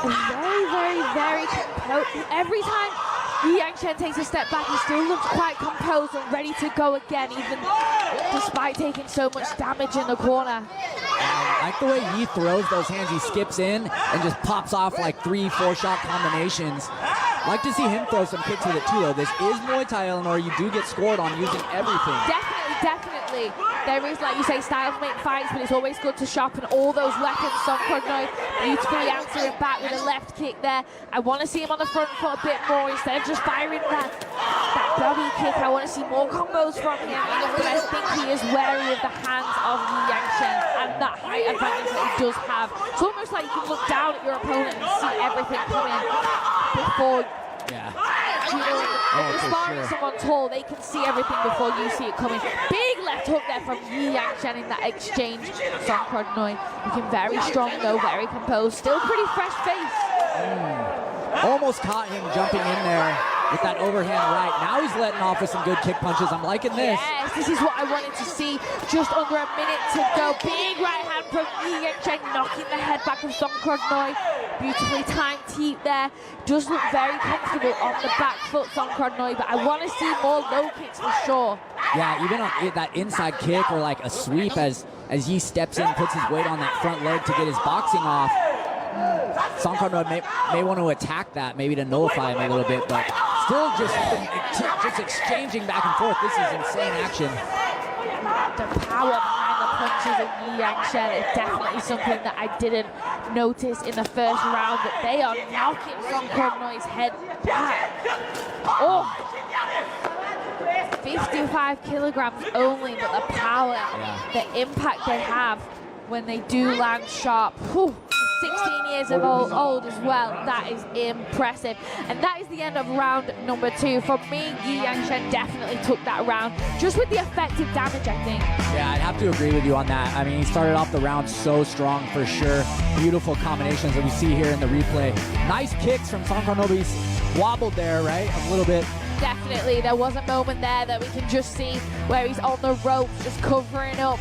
very, very, very composed. Every time Yi Yang Chen takes a step back, he still looks quite composed and ready to go again, even despite taking so much damage in the corner.
I like the way Yi throws those hands. He skips in and just pops off like 3-4 shot combinations. Like to see him throw some kicks with it too, though. This is Muay Thai, Eleanor. You do get scored on using everything.
Definitely, definitely. There is, like you say, styles make fights, but it's always good to sharpen all those weapons. Songkran Noi beautifully answering back with a left kick there. I want to see him on the front foot a bit more instead of just firing that body kick. I want to see more combos from him, but I think he is wary of the hands of Yi Yang Chen and that height advantage that he does have. It's almost like you can look down at your opponent and see everything coming before.
Yeah.
judo. When you're sparring someone tall, they can see everything before you see it coming. Big left hook there from Yi Yangshan in that exchange. Song Krodnoy looking very strong though, very composed. Still pretty fresh face.
Almost caught him jumping in there with that overhand right. Now he's letting off with some good kick punches. I'm liking this.
Yes, this is what I wanted to see. Just under a minute to go. Big right hand from Yi Yangshan, knocking the head back of Song Krodnoy. Beautifully timed teep there. Does look very comfortable on the back foot, Song Krodnoy, but I want to see more low kicks for sure.
Yeah, even on that inside kick or like a sweep as Yi steps in, puts his weight on that front leg to get his boxing off. Song Krodnoy may want to attack that, maybe to nullify him a little bit, but still just exchanging back and forth. This is insane action.
The power behind the punches of Yi Yangshan is definitely something that I didn't notice in the first round, but they are knocking Song Krodnoy's head back. Oh! 55 kilograms only, but the power, the impact they have when they do land sharp. Whew. 16 years old as well. That is impressive. And that is the end of round number 2. For me, Yi Yangshan definitely took that round just with the effective damage, I think.
Yeah, I'd have to agree with you on that. I mean, he started off the round so strong for sure. Beautiful combinations that we see here in the replay. Nice kicks from Song Krodnoy. He's wobbled there, right? A little bit.
Definitely. There was a moment there that we can just see where he's on the ropes, just covering up.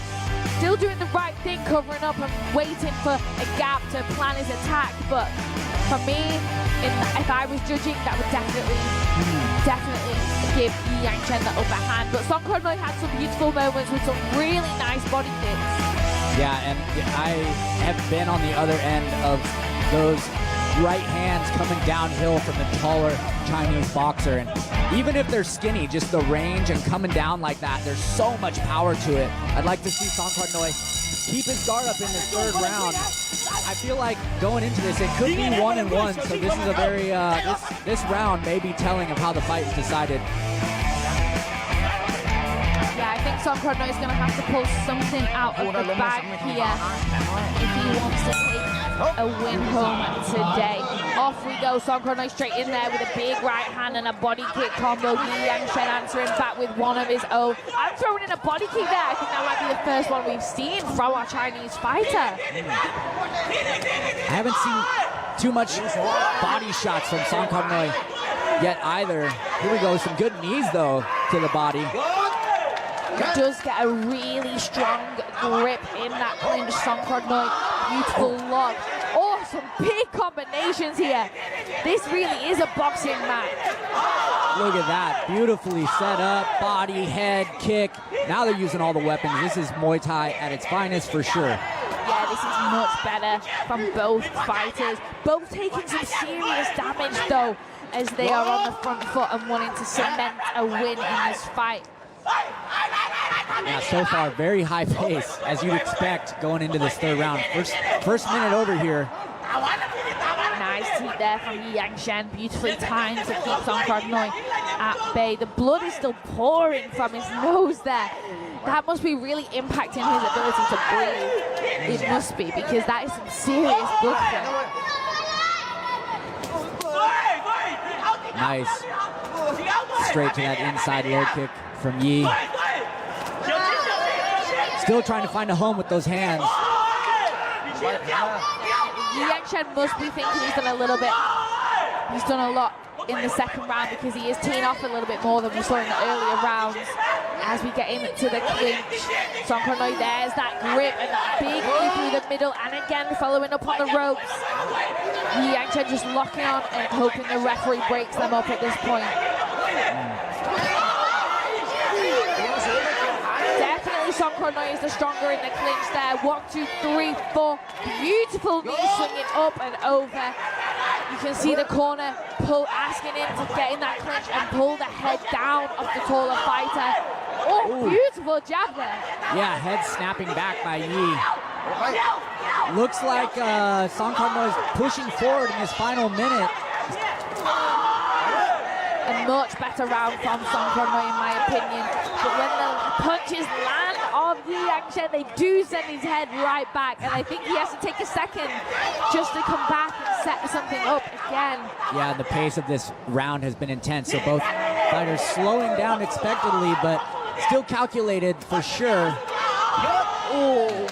Still doing the right thing, covering up and waiting for a gap to plan his attack. But for me, if I was judging, that would definitely give Yi Yangshan the upper hand. But Song Krodnoy had some beautiful moments with some really nice body kicks.
Yeah, and I have been on the other end of those right hands coming downhill from the taller Chinese boxer, and even if they're skinny, just the range and coming down like that, there's so much power to it. I'd like to see Song Krodnoy keep his guard up in this third round. I feel like going into this, it could be 1-1, so this is a very this round may be telling of how the fight is decided.
Yeah, I think Song Krodnoy is going to have to pull something out of the bag here if he wants to take a win home today. Off we go. Song Krodnoy straight in there with a big right hand and a body kick combo. Yi Yangshan answering back with one of his own. I'm throwing in a body kick there. I think that might be the first one we've seen from our Chinese fighter.
I haven't seen too much body shots from Song Krodnoy yet either. Here we go. Some good knees though to the body.
He does get a really strong grip in that clinch, Song Krodnoy. Beautiful lock. Oh, some big combinations here. This really is a boxing match.
Look at that. Beautifully set up. Body, head, kick. Now they're using all the weapons. This is Muay Thai at its finest for sure.
Yeah, this is much better from both fighters. Both taking some serious damage though, as they are on the front foot and wanting to cement a win in this fight.
Yeah, so far, very high pace, as you'd expect going into this third round. First minute over here.
Nice heat there from Yi Yangshan, beautifully timed to keep Song Krodnoy at bay. The blood is still pouring from his nose there. That must be really impacting his ability to breathe. It must be, because that is some serious blood flow.
Nice. Straight to that inside low kick from Yi. Still trying to find a home with those hands.
Yi Yangshan must be thinking he's done a little bit. He's done a lot in the second round because he is teeing off a little bit more than we saw in the earlier rounds. As we get into the clinch, Song Krodnoy, there's that grip and that big knee through the middle, and again following up on the ropes. Yi Yangshan just locking on and hoping the referee breaks them up at this point. Definitely Song Krodnoy is the stronger in the clinch there. 1, 2, 3, 4. Beautiful knee swinging up and over. You can see the corner asking him to get in that clinch and pull the head down of the taller fighter. Oh, beautiful jab there.
Yeah, head snapping back by Yi. Looks like Song Krodnoy is pushing forward in his final minute.
A much better round from Song Krodnoy in my opinion. But when the punches land on Yi Yangshan, they do send his head right back. And I think he has to take a second just to come back and set something up again.
Yeah, the pace of this round has been intense. So both fighters slowing down expectedly, but still calculated for sure.
Ooh.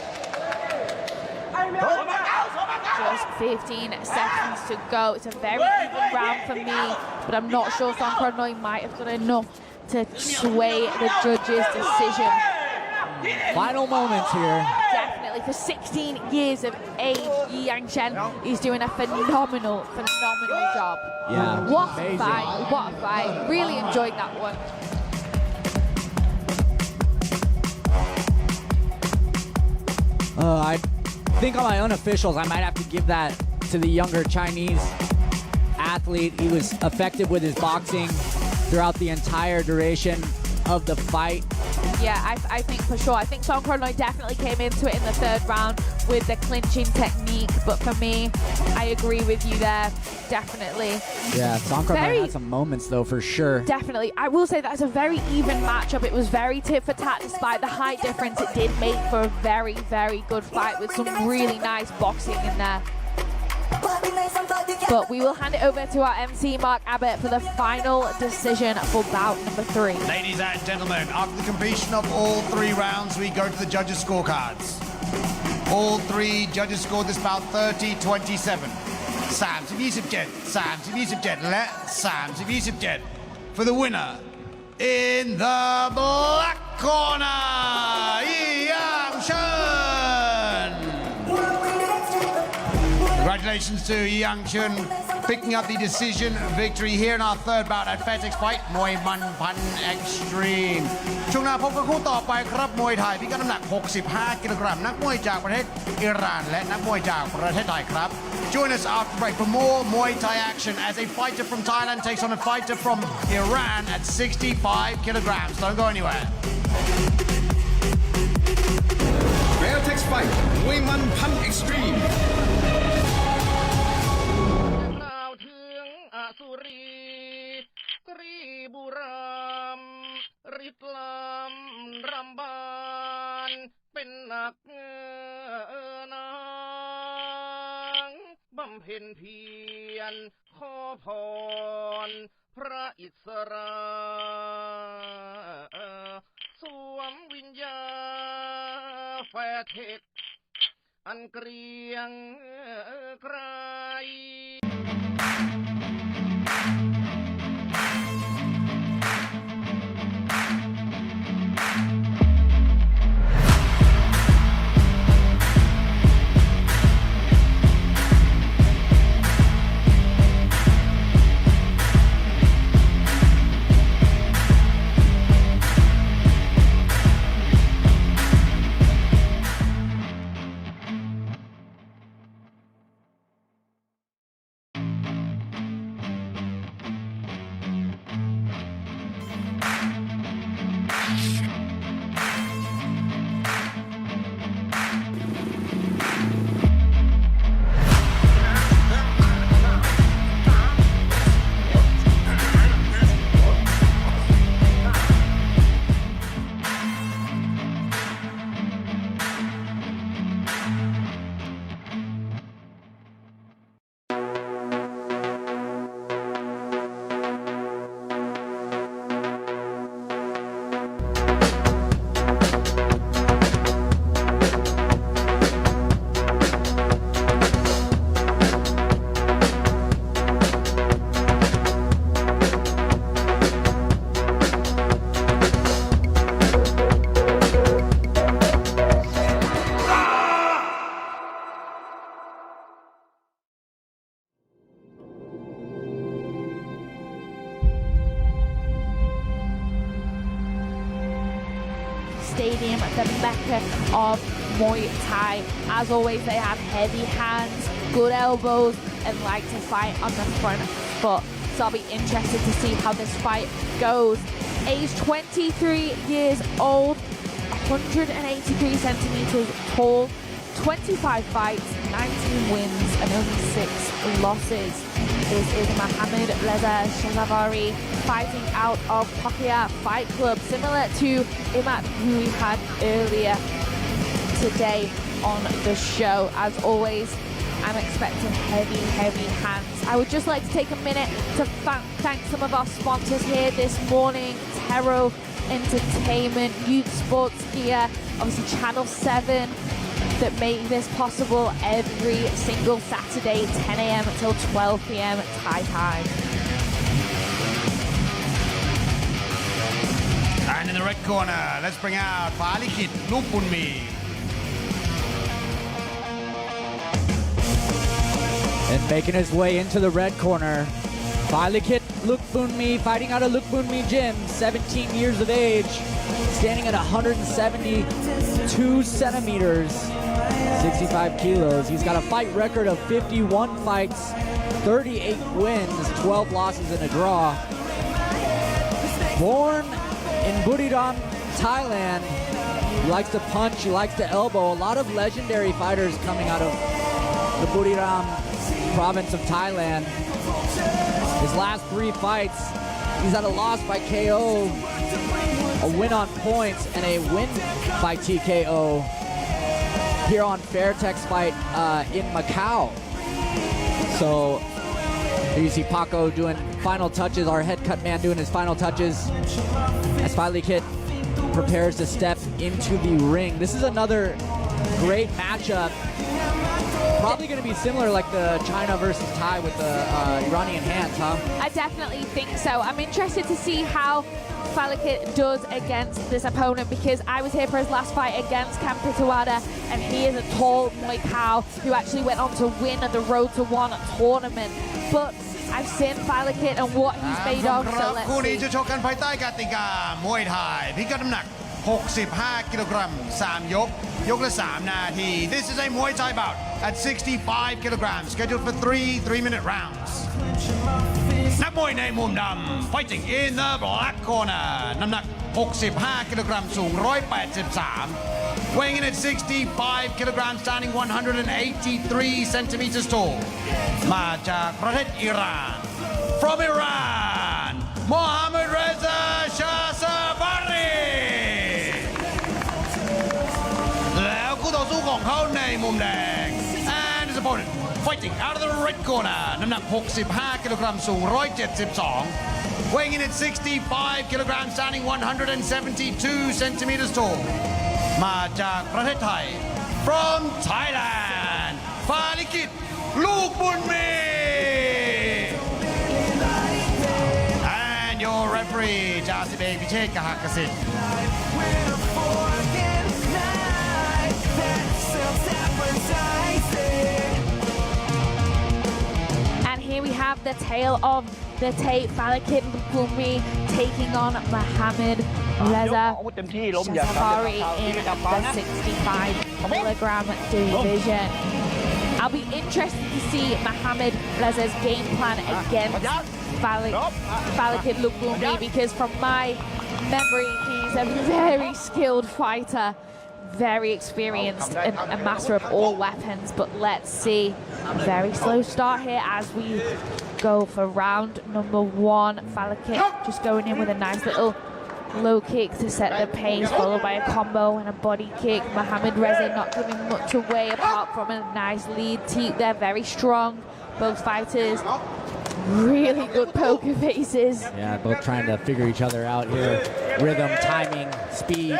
Just 15 seconds to go. It's a very even round for me, but I'm not sure Song Kronoi might have done enough to sway the judges' decision.
Final moments here.
Definitely, for 16 years of age, Yi Yangchen is doing a phenomenal job.
Yeah,
What
amazing.
a fight, what a fight. Really enjoyed that one.
I think on my unofficials, I might have to give that to the younger Chinese athlete. He was effective with his boxing throughout the entire duration of the fight.
Yeah, I think for sure. I think Song Kronoi definitely came into it in the third round with the clinching technique, but for me, I agree with you there, definitely.
Yeah, Song Kronoi had some moments though, for sure.
Definitely. I will say that's a very even matchup. It was very tit for tat despite the height difference. It did make for a very, very good fight with some really nice boxing in there. But we will hand it over to our MC, Mark Abbott, for the final decision for bout number 3.
Ladies and gentlemen, after the completion of all 3 rounds, we go to the judges' scorecards. All 3 judges scored this bout 30-27. 30-27, 30-27 และ 30-27 for the winner in the black corner, Yi Yangchen. Congratulations to Yi Yangchen picking up the decision victory here in our third bout at Fairtex Fight มวยมันพัน Extreme ช่วงหน้าพบกับคู่ต่อไปครับมวยไทยพิกัดน้ำหนัก 65 กิโลกรัมนักมวยจากประเทศอิหร่านและนักมวยจากประเทศไทยครับ Join us after break for more Muay Thai action as a fighter from Thailand takes on a fighter from Iran at 65 kilograms. Don't go anywhere.
Fairtex Fight มวยมันพัน Extreme
สุรีตรีบุรามริตลามรำบานเป็นหนักนางบำเพ็ญเพียรขอพรพระอิสราสวมวิญญาแฟเทคอันเกรียงไกร
Stadium, the mecca of Muay Thai. As always, they have heavy hands, good elbows, and like to fight on the front foot. So I'll be interested to see how this fight goes. Age 23 years old, 183 centimeters tall, 25 fights, 19 wins, and only 6 losses. This is Mohamed Reza Shazavari fighting out of Pakia Fight Club, similar to Imad, who we had earlier today on the show, as always. I'm expecting heavy hands. I would just like to take a minute to thank some of our sponsors here this morning. Tero Entertainment, Youth Sports Gear, obviously Channel 7 that make this possible every single Saturday, 10 a.m. until 12 p.m. Thai time.
And in the red corner, let's bring out Falikit Lumpinee.
And making his way into the red corner, Falikit Lumpinee, fighting out of Lumpinee Gym, 17 years of age, standing at 172 centimeters, 65 kilos. He's got a fight record of 51 fights, 38 wins, 12 losses and a draw. Born in Buriram, Thailand. He likes to punch, he likes to elbow. A lot of legendary fighters coming out of the Buriram province of Thailand. His last 3 fights, he's had a loss by KO, a win on points, and a win by TKO here on Fairtex fight in Macau. So here you see Paco doing final touches, our head cut man doing his final touches as Falikit prepares to step into the ring. This is another great matchup. Probably going to be similar like the China versus Thai with the Iranian hands, huh?
I definitely think so. I'm interested to see how Falikit does against this opponent because I was here for his last fight against Kampitawada and he is a tall Muay Thai who actually went on to win at the Road to One tournament. But I've seen Falikit and what he's made of, so let's
คู่นี้
see.
จะชกกันภายใต้กติกามวยไทยพิกัดน้ำหนัก 65 กิโลกรัม 3 ยก ยกละ 3 นาที This is a Muay Thai bout at 65 kilograms, scheduled for 3 3-minute rounds. นักมวยในมุมดำ fighting in the black corner น้ำหนัก 65 กิโลกรัม สูง 183 weighing in at 65 kilograms, standing 183 centimeters tall มาจากประเทศอิหร่าน from Iran Mohammad Reza Shahsabari แล้วคู่ต่อสู้ของเขาในมุมแดง and his opponent fighting out of the red corner น้ำหนัก 65 กิโลกรัม สูง 172 weighing in at 65 kilograms, standing 172 centimeters tall มาจากประเทศไทย from Thailand Falikit Lumpinee and your referee จ่าสิบเอกพิเชษฐ์กหกสิทธิ์
And here we have the tale of the tape. Falikit Lumpinee taking on Mohammad Reza Shahsabari in the 65-kilogram division. I'll be interested to see Mohammad Reza's game plan against Falikit Lumpinee because from my memory, he's a very skilled fighter, very experienced and a master of all weapons. But let's see. Very slow start here as we go for round number 1. Falikit just going in with a nice little low kick to set the pace, followed by a combo and a body kick. Mohammad Reza not giving much away apart from a nice lead teep. They're very strong, both fighters. Really good poker faces.
Yeah, both trying to figure each other out here. Rhythm, timing, speed.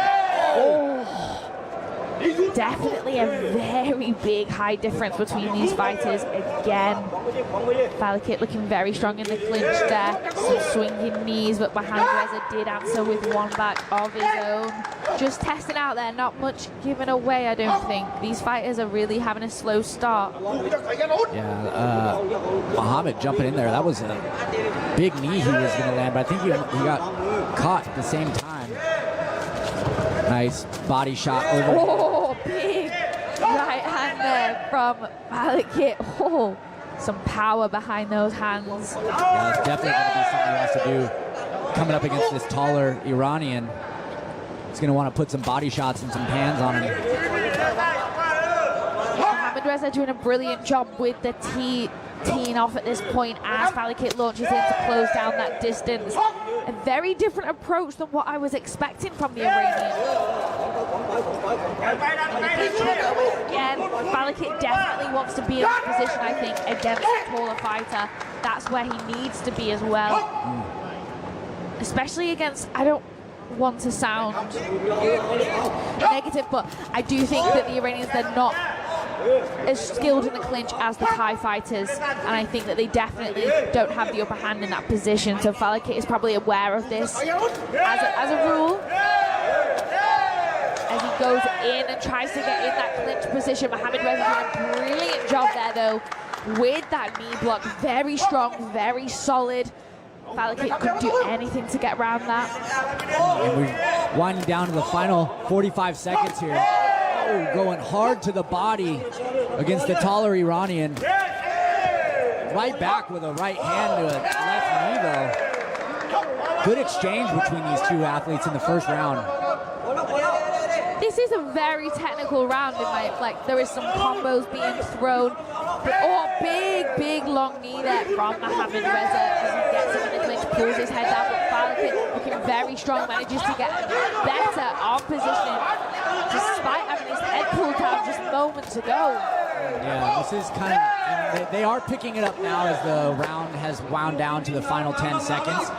Definitely a very big high difference between these fighters. Again, Falikit looking very strong in the clinch there. Some swinging knees, but Mohammad Reza did answer with one back of his own. Just testing out there, not much given away, I don't think. These fighters are really having a slow start.
Yeah, Mohammad jumping in there. That was a big knee he was going to land, but I think he got caught at the same time. Nice body shot over.
Oh, big right hand there from Falikit. Oh, some power behind those hands.
Yeah, it's definitely going to be something he wants to do. Coming up against this taller Iranian, he's going to want to put some body shots and some hands on him.
Mohammad Reza doing a brilliant job with the teeing off at this point as Falikit launches in to close down that distance. A very different approach than what I was expecting from the Iranian. Again, Falakit definitely wants to be in this position, I think, against a taller fighter. That's where he needs to be as well. Especially against, I don't want to sound negative, but I do think that the Iranians, they're not as skilled in the clinch as the Thai fighters, and I think that they definitely don't have the upper hand in that position. So Falakit is probably aware of this as a rule. As he goes in and tries to get in that clinch position, Mohamed Reza doing a brilliant job there though with that knee block. Very strong, very solid. Falakit couldn't do anything to get around that.
And we're winding down to the final 45 seconds here. Oh, going hard to the body against the taller Iranian. Right back with a right hand to a left knee though. Good exchange between these two athletes in the first round.
This is a very technical round in my, like, there is some combos being thrown. But, oh, big long knee there from Mohamed Reza as he gets him in the clinch, pulls his head down. But Falakit looking very strong, manages to get a better arm position despite having his head pulled down just moments ago.
Yeah, this is kind of, they are picking it up now as the round has wound down to the final 10 seconds.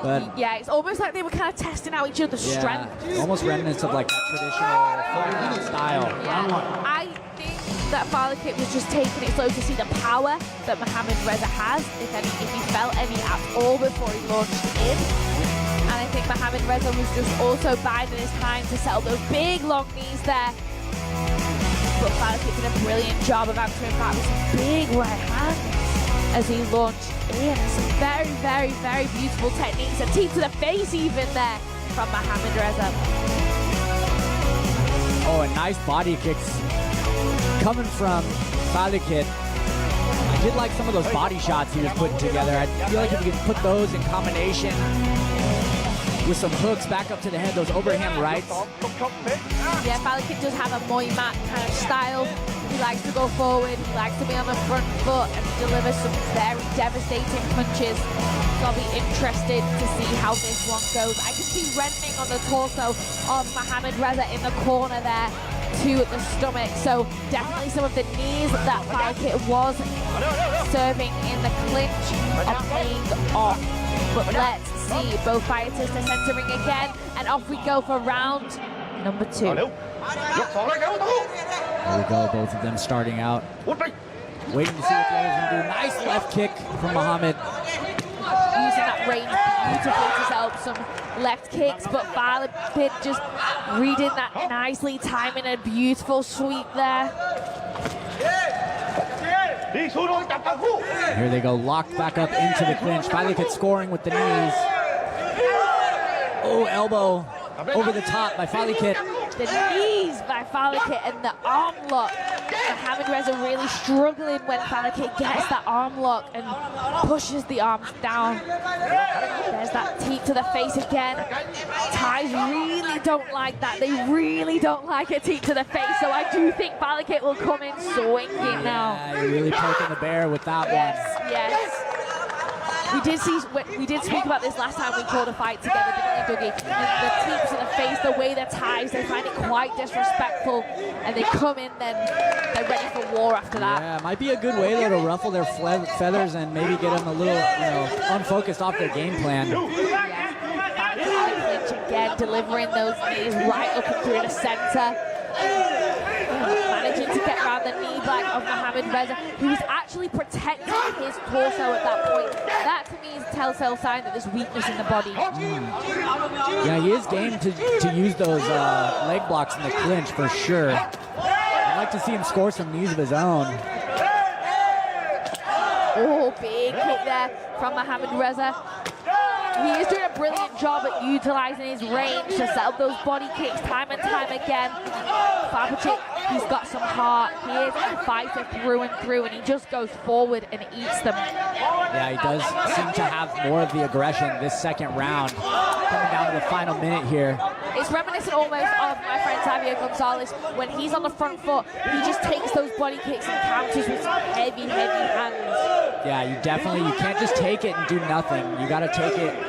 But
yeah, it's almost like they were kind of testing out each other's strength.
Almost remnants of like that traditional style.
Yeah, I think that Falakit was just taking it slow to see the power that Mohamed Reza has, if he felt any at all before he launched in. And I think Mohamed Reza was just also biding his time to settle those big long knees there. But Falakit did a brilliant job of answering back with some big right hands as he launched in. Some very beautiful techniques. A tee to the face even there from Mohamed Reza.
Oh, and nice body kicks coming from Falakit. I did like some of those body shots he was putting together. I feel like if you could put those in combination with some hooks back up to the head, those overhand rights.
Yeah, Falakit does have a Muay Mat kind of style. He likes to go forward, he likes to be on the front foot, and he delivers some very devastating punches. So I'll be interested to see how this one goes. I can see rending on the torso of Mohamed Reza in the corner there to the stomach. So definitely some of the knees that Falakit was serving in the clinch are paying off. But let's see, both fighters are centering again, and off we go for round number 2.
There we go, both of them starting out. Waiting to see what the others can do. Nice left kick from Mohamed.
Using that range beautifully to set up some left kicks, but Falakit just reading that nicely, timing a beautiful sweep there.
Here they go, locked back up into the clinch. Falakit scoring with the knees. Oh, elbow over the top by Falakit.
The knees by Falakit and the arm lock. Mohamed Reza really struggling when Falakit gets that arm lock and pushes the arms down. There's that teep to the face again. Thais really don't like that. They really don't like a teep to the face. So I do think Falakit will come in swinging now.
Yeah, you're really poking the bear with that one.
Yes. We did speak about this last time we called a fight together, didn't we, Dougie? The teeps in the face, the way they're Thais, they find it quite disrespectful, and they come in, then they're ready for war after that.
Yeah, might be a good way though to ruffle their feathers and maybe get them a little, unfocused off their game plan.
Yeah, clinch again, delivering those knees right up and through the center. Managing to get around the knee back of Mohamed Reza, who's actually protecting his torso at that point. That to me is a telltale sign that there's weakness in the body.
Yeah, he is game to use those leg blocks in the clinch for sure. I'd like to see him score some knees of his own.
Oh, big kick there from Mohamed Reza. He is doing a brilliant job at utilizing his range to set up those body kicks time and time again. Falakit, he's got some heart. He is a fighter through and through, and he just goes forward and eats them.
Yeah, he does seem to have more of the aggression this second round. Coming down to the final minute here.
It's reminiscent almost of my friend Xavier Gonzalez. When he's on the front foot, he just takes those body kicks and counters with some heavy hands.
Yeah, you can't just take it and do nothing. You got to take it and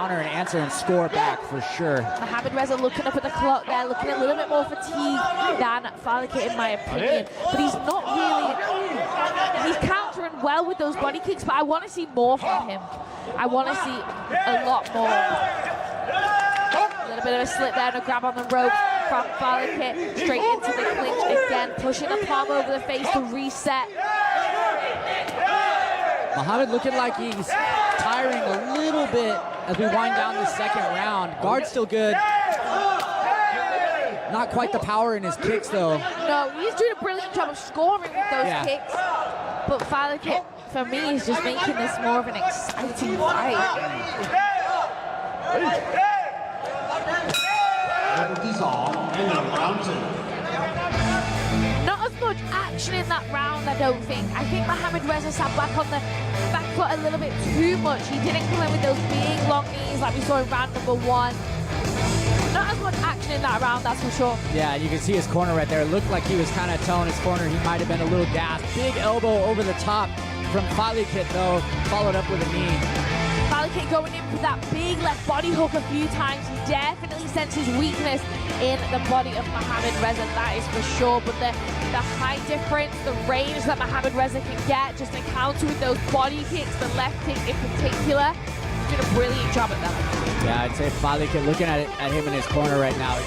counter and answer and score back for sure.
Mohamed Reza looking up at the clock there, looking a little bit more fatigued than Fairtex in my opinion. But he's not really, he's countering well with those body kicks, but I want to see more from him. I want to see a lot more. A little bit of a slip there and a grab on the rope from Fairtex, straight into the clinch again, pushing the palm over the face to reset.
Mohamed looking like he's tiring a little bit as we wind down the second round. Guard's still good. Not quite the power in his kicks though.
No, he's doing a brilliant job of scoring with those kicks. But Fairtex, for me, is just making this more of an exciting fight. Not as much action in that round, I don't think. I think Mohamed Reza sat back on the back foot a little bit too much. He didn't come in with those big long knees like we saw in round number 1. Not as much action in that round, that's for sure.
Yeah, you can see his corner right there. It looked like he was kind of telling his corner he might have been a little gassed. Big elbow over the top from Fairtex though, followed up with a knee.
Fairtex going in for that big left body hook a few times. He definitely senses weakness in the body of Mohamed Reza, that is for sure. But the height difference, the range that Mohamed Reza can get, just in counter with those body kicks, the left kick in particular, he's doing a brilliant job at them.
Yeah, I'd say Fairtex, looking at him in his corner right now,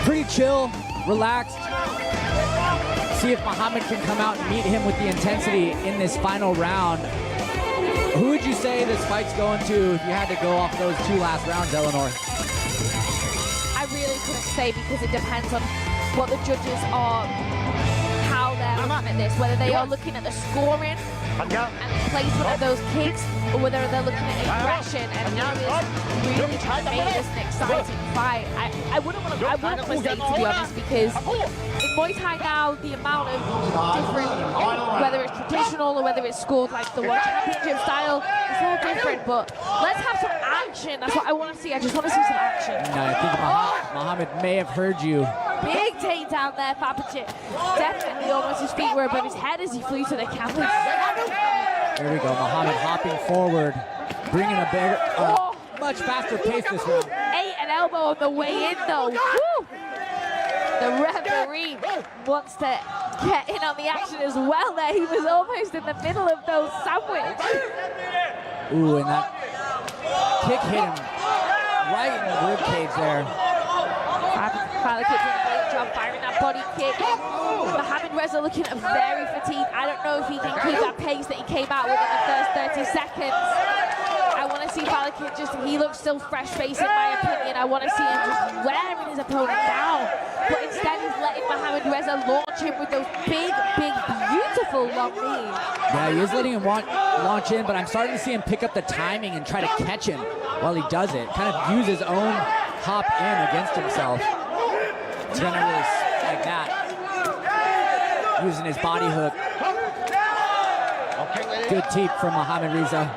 pretty chill, relaxed. See if Mohamed can come out and meet him with the intensity in this final round. Who would you say this fight's going to if you had to go off those 2 last rounds, Eleanor?
I really couldn't say because it depends on what the judges are, how they're looking at this, whether they are looking at the scoring and the placement of those kicks, or whether they're looking at aggression and really trying to make this an exciting fight. I wouldn't say, to be honest, because in Muay Thai now, the amount of different, whether it's traditional or whether it's scored like the World Championship style, it's all different, but let's have some action. That's what I want to see. I just want to see some action.
No, I think Mohamed may have heard you.
Big takedown there, Fairtex. Definitely almost his feet were above his head as he flew to the canvas.
There we go, Mohamed hopping forward, bringing a bigger, much faster pace this round.
An elbow on the way in though. Woo! The referee wants to get in on the action as well there. He was almost in the middle of those sandwiches.
Ooh, and that kick hit him right in the rib cage there.
Fairtex doing a great job firing that body kick. Mohamed Reza looking very fatigued. I don't know if he can keep that pace that he came out with in the first 30 seconds. I want to see Fairtex he looks still fresh-faced in my opinion. I want to see him just wearing his opponent down. But instead he's letting Mohamed Reza launch him with those big, beautiful long knees.
Yeah, he is letting him launch in, but I'm starting to see him pick up the timing and try to catch him while he does it. Kind of use his own hop in against himself. He's gonna really like that. Using his body hook. Good teep from Mohamed Reza.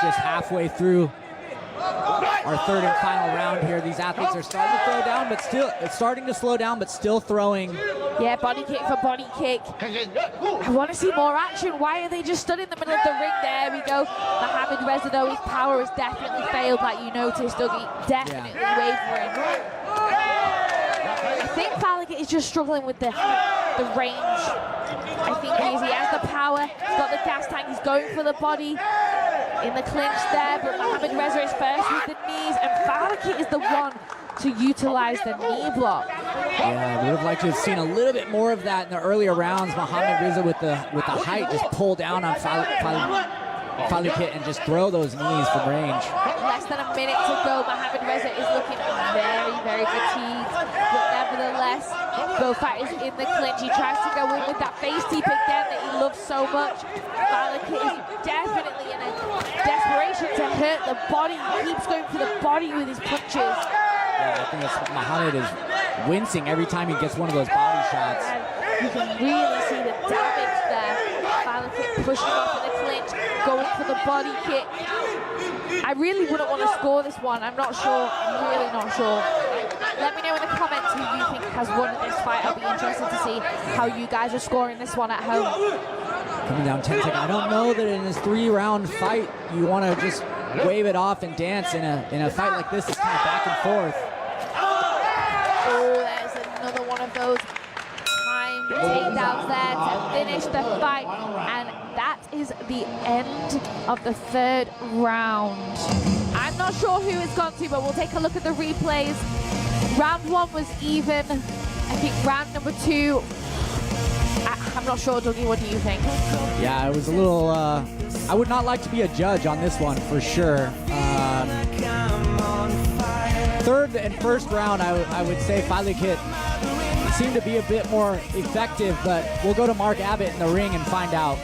Just halfway through our third and final round here. These athletes are starting to throw down, but still, it's starting to slow down, but still throwing.
Yeah, body kick for body kick. I want to see more action. Why are they just stood in the middle of the ring? There we go. Mohamed Reza, though, his power has definitely failed, like you noticed, Dougie. Definitely wavering. I think Fairtex is just struggling with the range. I think he has the power, he's got the gas tank, he's going for the body in the clinch there, but Mohamed Reza is first with the knees, and Fairtex is the one to utilize the knee block.
Yeah, we would have liked to have seen a little bit more of that in the earlier rounds. Mohamed Reza with the height just pull down on Fairtex and just throw those knees from range.
Less than a minute to go. Mohamed Reza is looking very fatigued, but nevertheless, both fighters in the clinch. He tries to go in with that face deep again that he loves so much. Fairtex is definitely in a desperation to hurt the body. He keeps going for the body with his punches.
Yeah, I think Mohamed is wincing every time he gets one of those body shots.
You can really see the damage there. Fairtex pushing off in the clinch, going for the body kick. I really wouldn't want to score this one. I'm not sure. I'm really not sure. Let me know in the comments who you think has won this fight. I'll be interested to see how you guys are scoring this one at home.
Coming down 10 seconds. I don't know that in this 3-round fight you want to just wave it off and dance in a fight like this. It's kind of back and forth.
Oh, there's another one of those timed takedowns there to finish the fight. And that is the end of the 3rd round. I'm not sure who it's gone to, but we'll take a look at the replays. Round 1 was even. I think round number 2, I'm not sure, Dougie, what do you think?
Yeah, it was a little, I would not like to be a judge on this one for sure. 3rd and 1st round, I would say Fairtex Kid seemed to be a bit more effective, but we'll go to Mark Abbott in the ring and find out.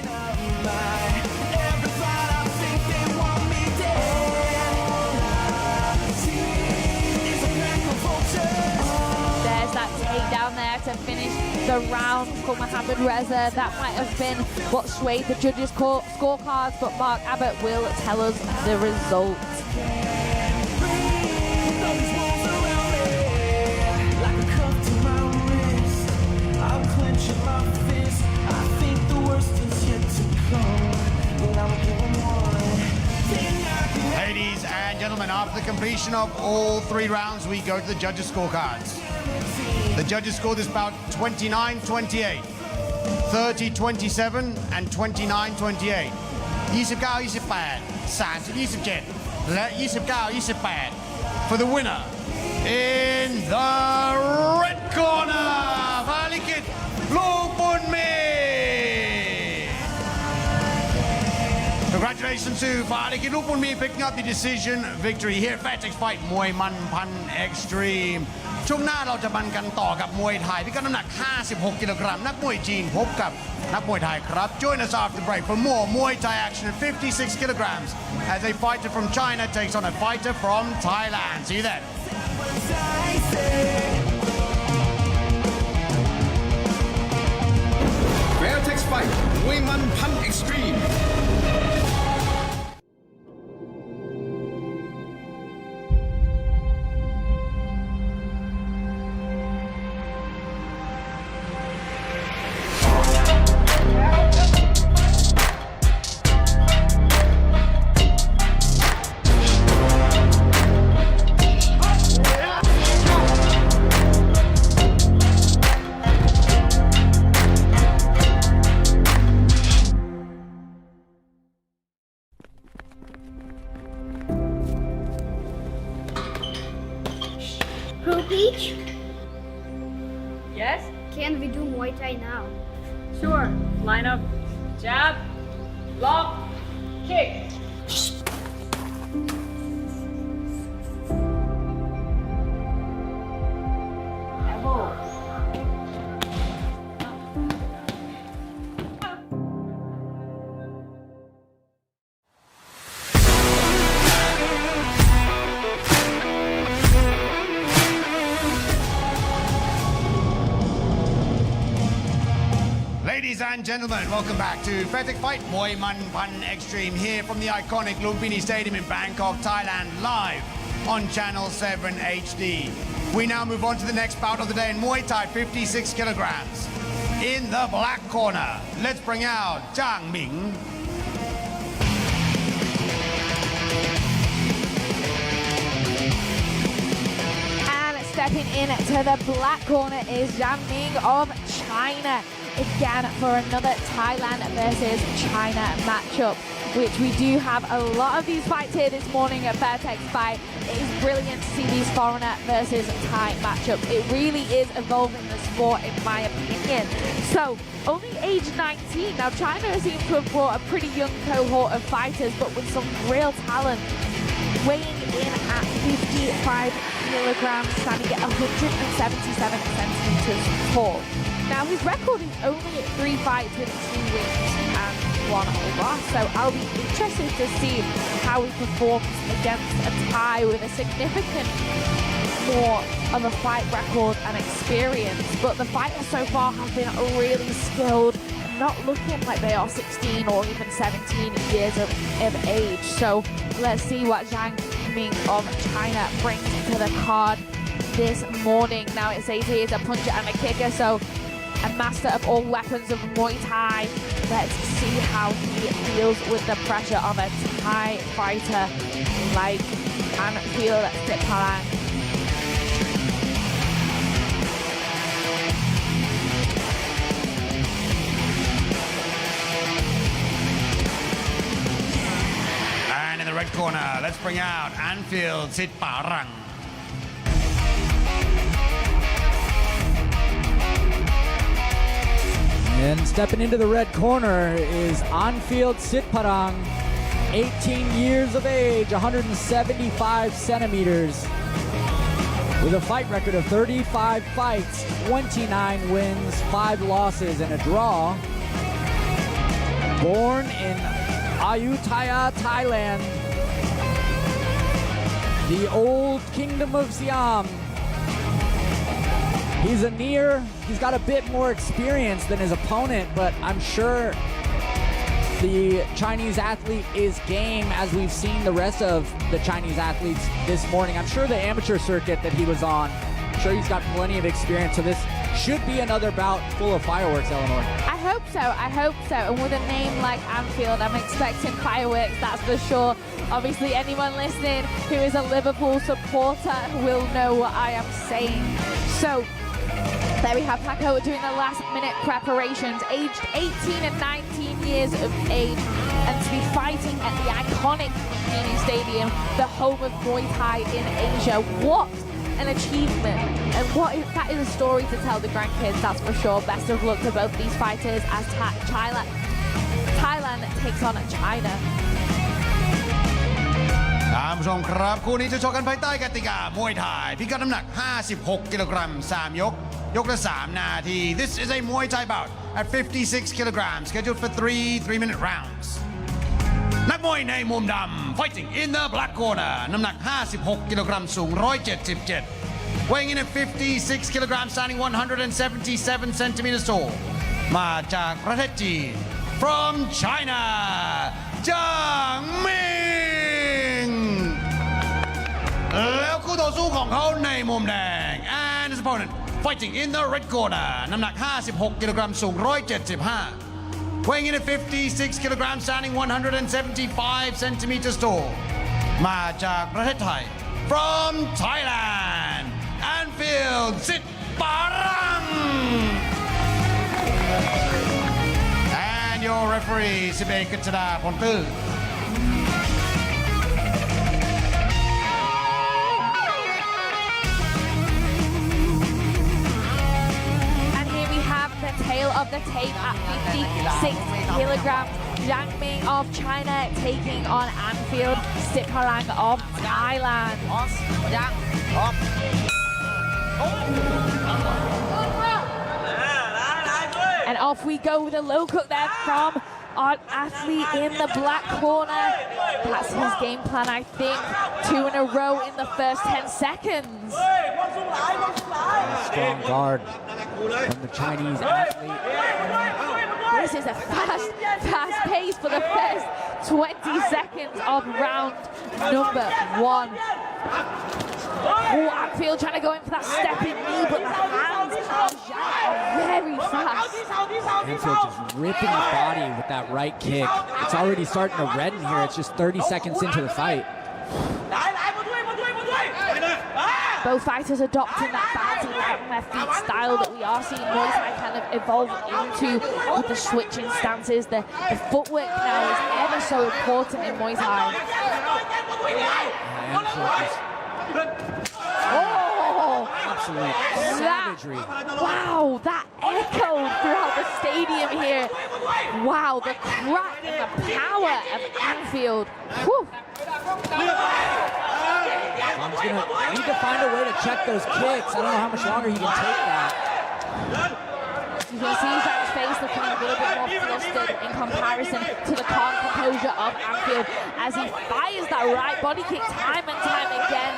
There's that takedown there to finish the round for Mohamed Reza. That might have been what swayed the judges' scorecards, but Mark Abbott will tell us the result.
Ladies and gentlemen, after the completion of all 3 rounds, we go to the judges' scorecards. The judges scored this bout 29-28, 30-27, and 29-28. 29-28, 30-27,และ 29-28 for the winner in the red corner, Fairtex Lumpinee. Congratulations to Fairtex Lumpinee picking up the decision victory here at Fairtex Fight มวยมันพัน Extreme ช่วงหน้าเราจะมันกันต่อกับมวยไทยพิกัดน้ำหนัก 56 กิโลกรัมนักมวยจีนพบกับนักมวยไทยครับ Join us after the break for more Muay Thai action at 56 kilograms as a fighter from China takes on a fighter from Thailand. See you then.
Fairtex Fight มวยมันพัน Extreme
Peach,
Yes?
can we do Muay Thai now?
Sure. Line up. Jab. Block. Kick. Elbow.
Ladies and gentlemen, welcome back to Fairtex Fight มวยมันพัน Extreme here from the iconic Lumpinee Stadium in Bangkok, Thailand, live on Channel 7 HD. We now move on to the next bout of the day in Muay Thai 56 kilograms. In the black corner, let's bring out Zhang Ming.
And stepping in to the black corner is Zhang Ming of China. Again for another Thailand versus China matchup, which we do have a lot of these fights here this morning at Fairtex Fight. It is brilliant to see these foreigner versus Thai matchups. It really is evolving the sport in my opinion. So only age 19. Now China seems to have brought a pretty young cohort of fighters, but with some real talent. Weighing in at 55 kilograms, standing at 177 centimeters tall. Now his record is only 3 fights with 2 wins and 1 loss, so I'll be interested to see how he performs against a Thai with a significant more of a fight record and experience. But the fighters so far have been really skilled, not looking like they are 16 or even 17 years of age. So let's see what Zhang Ming of China brings to the card this morning. Now it says he is a puncher and a kicker, so a master of all weapons of Muay Thai. Let's see how he deals with the pressure of a Thai fighter like Anfield Sitparang.
And in the red corner, let's bring out Anfield Sitparang.
And stepping into the red corner is Anfield Sitparang, 18 years of age, 175 centimeters, with a fight record of 35 fights, 29 wins, 5 losses, and a draw. Born in Ayutthaya, Thailand, the old kingdom of Siam. He's got a bit more experience than his opponent, but I'm sure the Chinese athlete is game, as we've seen the rest of the Chinese athletes this morning. I'm sure the amateur circuit that he was on, I'm sure he's got plenty of experience, so this should be another bout full of fireworks, Eleanor.
I hope so. And with a name like Anfield, I'm expecting fireworks, that's for sure. Obviously, anyone listening who is a Liverpool supporter will know what I am saying. So, there we have Paco doing the last minute preparations, aged 18 and 19 years of age, and to be fighting at the iconic Lumpinee Stadium, the home of Muay Thai in Asia. What an achievement, and that is a story to tell the grandkids, that's for sure. Best of luck to both these fighters as Thailand takes on China.
ท่านผู้ชมครับคู่นี้จะชกกันภายใต้กติกามวยไทยพิกัดน้ำหนัก56 กิโลกรัม3 ยก ยกละ 3 นาที This is a Muay Thai bout at 56 kilograms scheduled for 3-minute rounds นักมวยในมุมดำ fighting in the black corner น้ำหนัก56 กิโลกรัมสูง 177 weighing in at 56 kilograms standing 177 centimeters tall มาจากประเทศจีน from China จางมิงแล้วคู่ต่อสู้ของเขาในมุมแดง and his opponent fighting in the red corner น้ำหนัก56 กิโลกรัมสูง 175 weighing in at 56 kilograms standing 175 centimeters tall มาจากประเทศไทย from Thailand Anfield Sitparang and your referee 11 กฤษฎาพลตื้อ
Tail of the tape at 56 kilograms. Yang Ming of China taking on Anfield Sitparang of Thailand. And off we go with a low cook there from our athlete in the black corner. That's his game plan, I think. 2 in a row in the first 10 seconds.
Strong guard from the Chinese athlete.
This is a fast pace for the first 20 seconds of round number 1. Oh, Anfield trying to go in for that stepping knee, but the hands of Zhang are very fast.
Anfield just ripping the body with that right kick. It's already starting to redden here. It's just 30 seconds into the fight.
Both fighters adopting that bouncy light on their feet style that we are seeing Muay Thai kind of evolve into with the switching stances. The footwork now is ever so important in Muay Thai. Oh!
Absolute savagery.
Wow, that echoed throughout the stadium here. Wow, the crack and the power of Anfield. Whew.
He's going to need to find a way to check those kicks. I don't know how much longer he can take that.
You can see Zhang's face looking a little bit more flustered in comparison to the calm composure of Anfield as he fires that right body kick time and time again.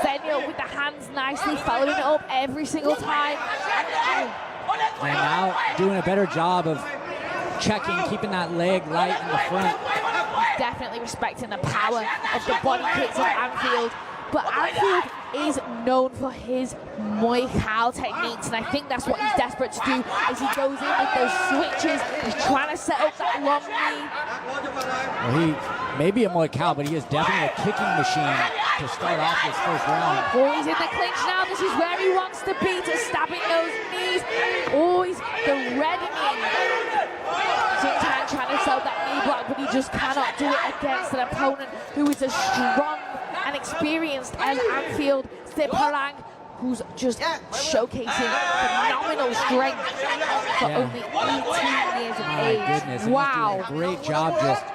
Setting it up with the hands nicely, following it up every single time.
And now doing a better job of checking, keeping that leg light in the front.
Definitely respecting the power of the body kicks of Anfield. but Anfield is known for his Muay Thai techniques, and I think that's what he's desperate to do as he goes in with those switches. He's trying to set up that long knee.
Well, he may be a Muay Thai, but he is definitely a kicking machine to start off this first round.
Oh, he's in the clinch now. This is where he wants to be, to stabbing those knees. Oh, he's the reddening. Xinjiang trying to sell that knee block, but he just cannot do it against an opponent who is as strong and experienced as Anfield Stiparang, who's just showcasing phenomenal strength for only 18 years of age.
Goodness,
wow.
He's doing a great job just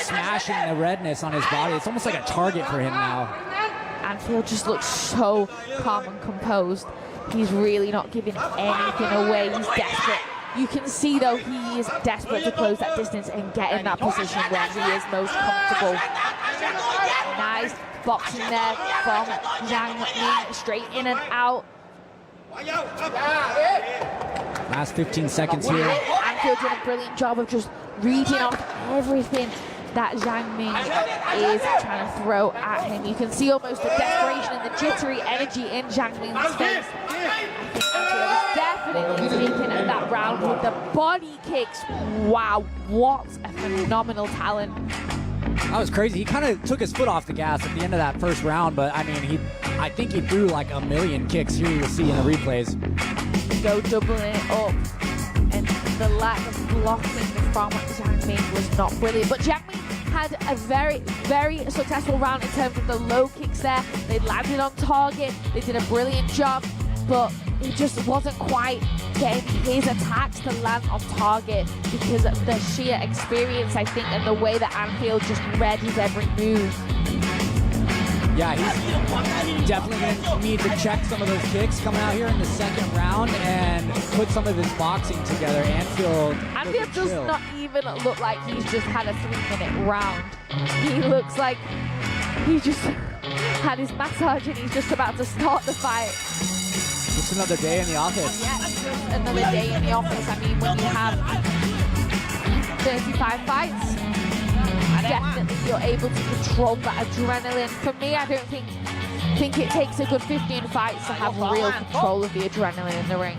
smashing the redness on his body. It's almost like a target for him now.
Anfield just looks so calm and composed. He's really not giving anything away. He's desperate. You can see, though, he is desperate to close that distance and get in that position where he is most comfortable. Nice boxing there from Zhang Ming, straight in and out.
Last 15 seconds here.
Anfield doing a brilliant job of just reading off everything that Zhang Ming is trying to throw at him. You can see almost the desperation and the jittery energy in Zhang Ming's face. I think Anfield is definitely taking that round with the body kicks. Wow, what a phenomenal talent.
That was crazy. He kind of took his foot off the gas at the end of that first round, but I mean, I think he threw like a million kicks. Here you'll see in the replays.
Go doubling it up, and the lack of blocking from Zhang Ming was not brilliant. But Zhang Ming had a very, very successful round in terms of the low kicks there. They landed on target. They did a brilliant job, but it just wasn't quite getting his attacks to land on target because of the sheer experience, I think, and the way that Anfield just read his every move.
Yeah, he's definitely going to need to check some of those kicks coming out here in the second round and put some of his boxing together. Anfield
does not even look like he's just had a 3-minute round. He looks like he just had his massage and he's just about to start the fight.
Just another day in the office.
Yeah, just another day in the office. I mean, when you have 35 fights, definitely you're able to control that adrenaline. For me, I don't think it takes a good 15 fights to have real control of the adrenaline in the ring.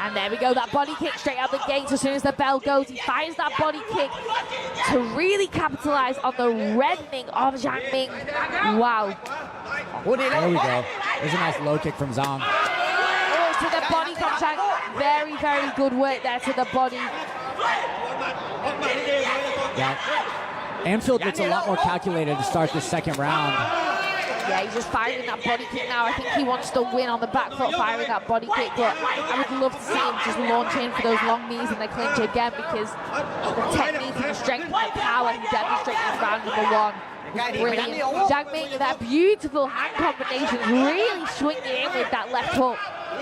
And there we go, that body kick straight out the gate. As soon as the bell goes, he finds that body kick to really capitalize on the reddening of Zhang Ming. Wow.
There we go. There's a nice low kick from Zhang.
Oh, to the body from Zhang. Very, very good work there to the body.
Yeah. Anfield gets a lot more calculated to start the second round.
Yeah, he's just firing that body kick now. I think he wants to win on the back foot firing that body kick, but I would love to see him just launch in for those long knees in the clinch again, because the technique and the strength and the power he demonstrated in round number 1 was brilliant. Zhang Ming, that beautiful hand combination, really swinging in with that left hook.
I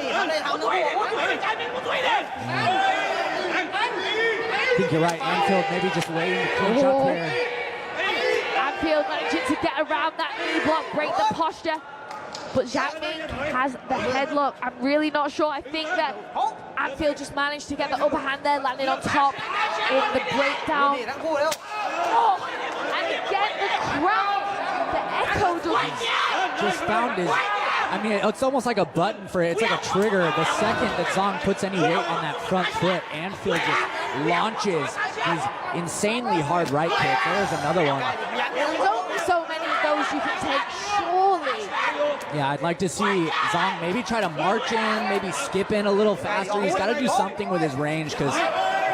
think you're right. Anfield maybe just waiting to clinch up here.
Anfield managing to get around that knee block, break the posture. But Zhang Ming has the headlock. I'm really not sure. I think that Anfield just managed to get the upper hand there, landing on top in the breakdown. Oh, and again, the crowd, the echo
just found his, I mean, it's almost like a button for it. It's like a trigger. The second that Zhang puts any weight on that front foot, Anfield just launches these insanely hard right kicks. There's another one.
There's only so many of those you can take, surely.
Yeah, I'd like to see Zhang maybe try to march in, maybe skip in a little faster. He's got to do something with his range, because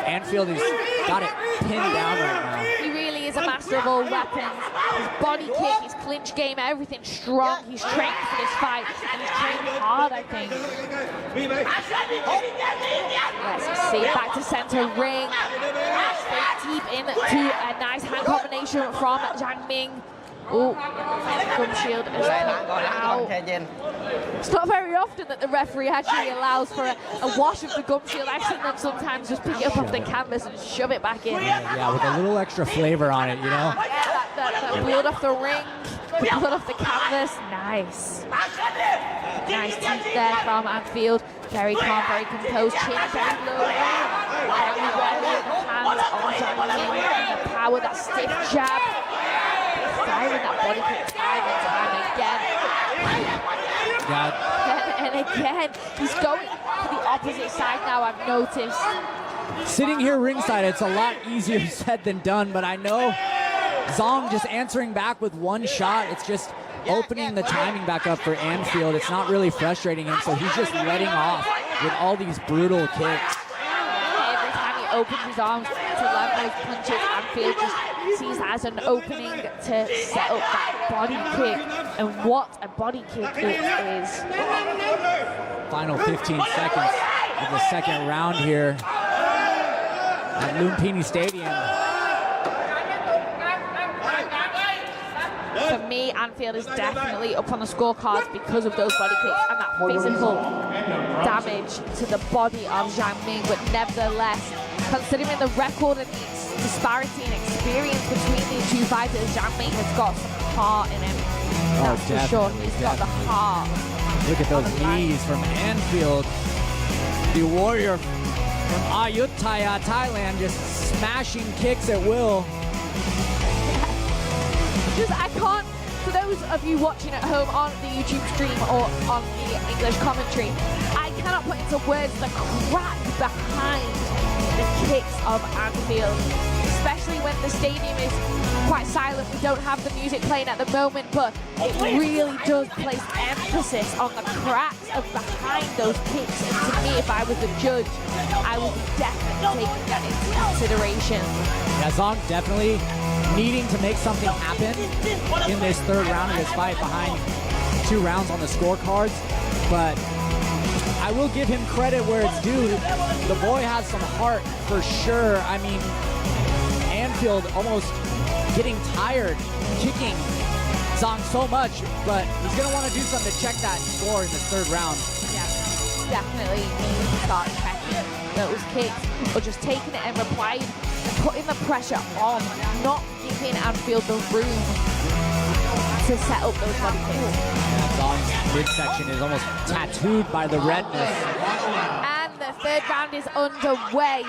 Anfield has got it pinned down right now.
He really is a master of all weapons. His body kick, his clinch game, everything's strong. He's trained for this fight, and he's trained hard, I think. Let's see, back to center ring. Straight deep into a nice hand combination from Zhang Ming. Oh, gum shield is out. It's not very often that the referee actually allows for a wash of the gum shield. I've seen them sometimes just pick it up off the canvas and shove it back in.
Yeah, with a little extra flavor on it, you know?
Yeah, that blood off the ring, the blood off the canvas. Nice. Nice teeth there from Anfield. Very calm, very composed, chin very low. Very well with the hands on Zhang Ming. The power, that stiff jab. firing that body kick time and time again.
Yeah.
And again, he's going to the opposite side now, I've noticed.
Sitting here ringside, it's a lot easier said than done, but I know Zong just answering back with one shot. It's just opening the timing back up for Anfield. It's not really frustrating him, so he's just letting off with all these brutal kicks.
Every time he opens his arms to land those punches, Anfield just sees that as an opening to set up that body kick. And what a body kick it is.
Final 15 seconds of the second round here at Lumpinee Stadium.
For me, Anfield is definitely up on the scorecards because of those body kicks and that physical damage to the body of Zhang Ming. But nevertheless, considering the record and its disparity and experience between these two fighters, Zhang Ming has got some heart in him. That's for sure. He's got the heart.
Look at those knees from Anfield. The warrior from Ayutthaya, Thailand, just smashing kicks at will.
I can't, for those of you watching at home on the YouTube stream or on the English commentary, I cannot put into words the crack behind the kicks of Anfield, especially when the stadium is quite silent. We don't have the music playing at the moment, but it really does place emphasis on the cracks of behind those kicks. And to me, if I was a judge, I would be definitely taking that into consideration.
Yeah, Zong definitely needing to make something happen in this third round of this fight behind 2 rounds on the scorecards, but I will give him credit where it's due. The boy has some heart for sure. I mean, Anfield almost getting tired kicking Zong so much, but he's going to want to do something to check that score in this third round.
Yeah, definitely need to start checking those kicks or just taking it and replying and putting the pressure on, not giving Anfield the room to set up those body kicks.
Yeah, Zong's midsection is almost tattooed by the redness.
And the third round is underway.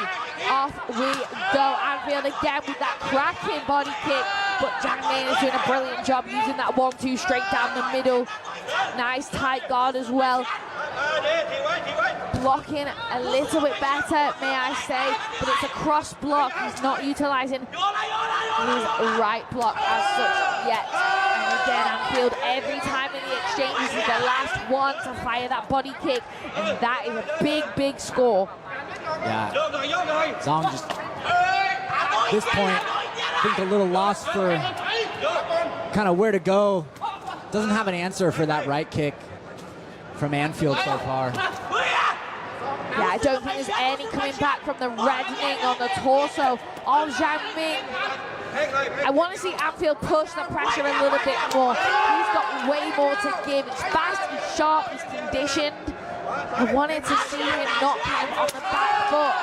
Off we go. Anfield again with that cracking body kick, but Zhang Ming is doing a brilliant job using that 1-2 straight down the middle. Nice tight guard as well. Blocking a little bit better, may I say, but it's a cross block. He's not utilizing his right block as such yet. And again, Anfield, every time in the exchanges, is the last one to fire that body kick, and that is a big, big score.
Yeah, Zong just, at this point, I think a little lost for kind of where to go. Doesn't have an answer for that right kick from Anfield so far.
Yeah, I don't think there's any coming back from the reddening on the torso of Zhang Ming. I want to see Anfield push the pressure a little bit more. He's got way more to give. He's fast, he's sharp, he's conditioned. I wanted to see him not kind of on the back foot.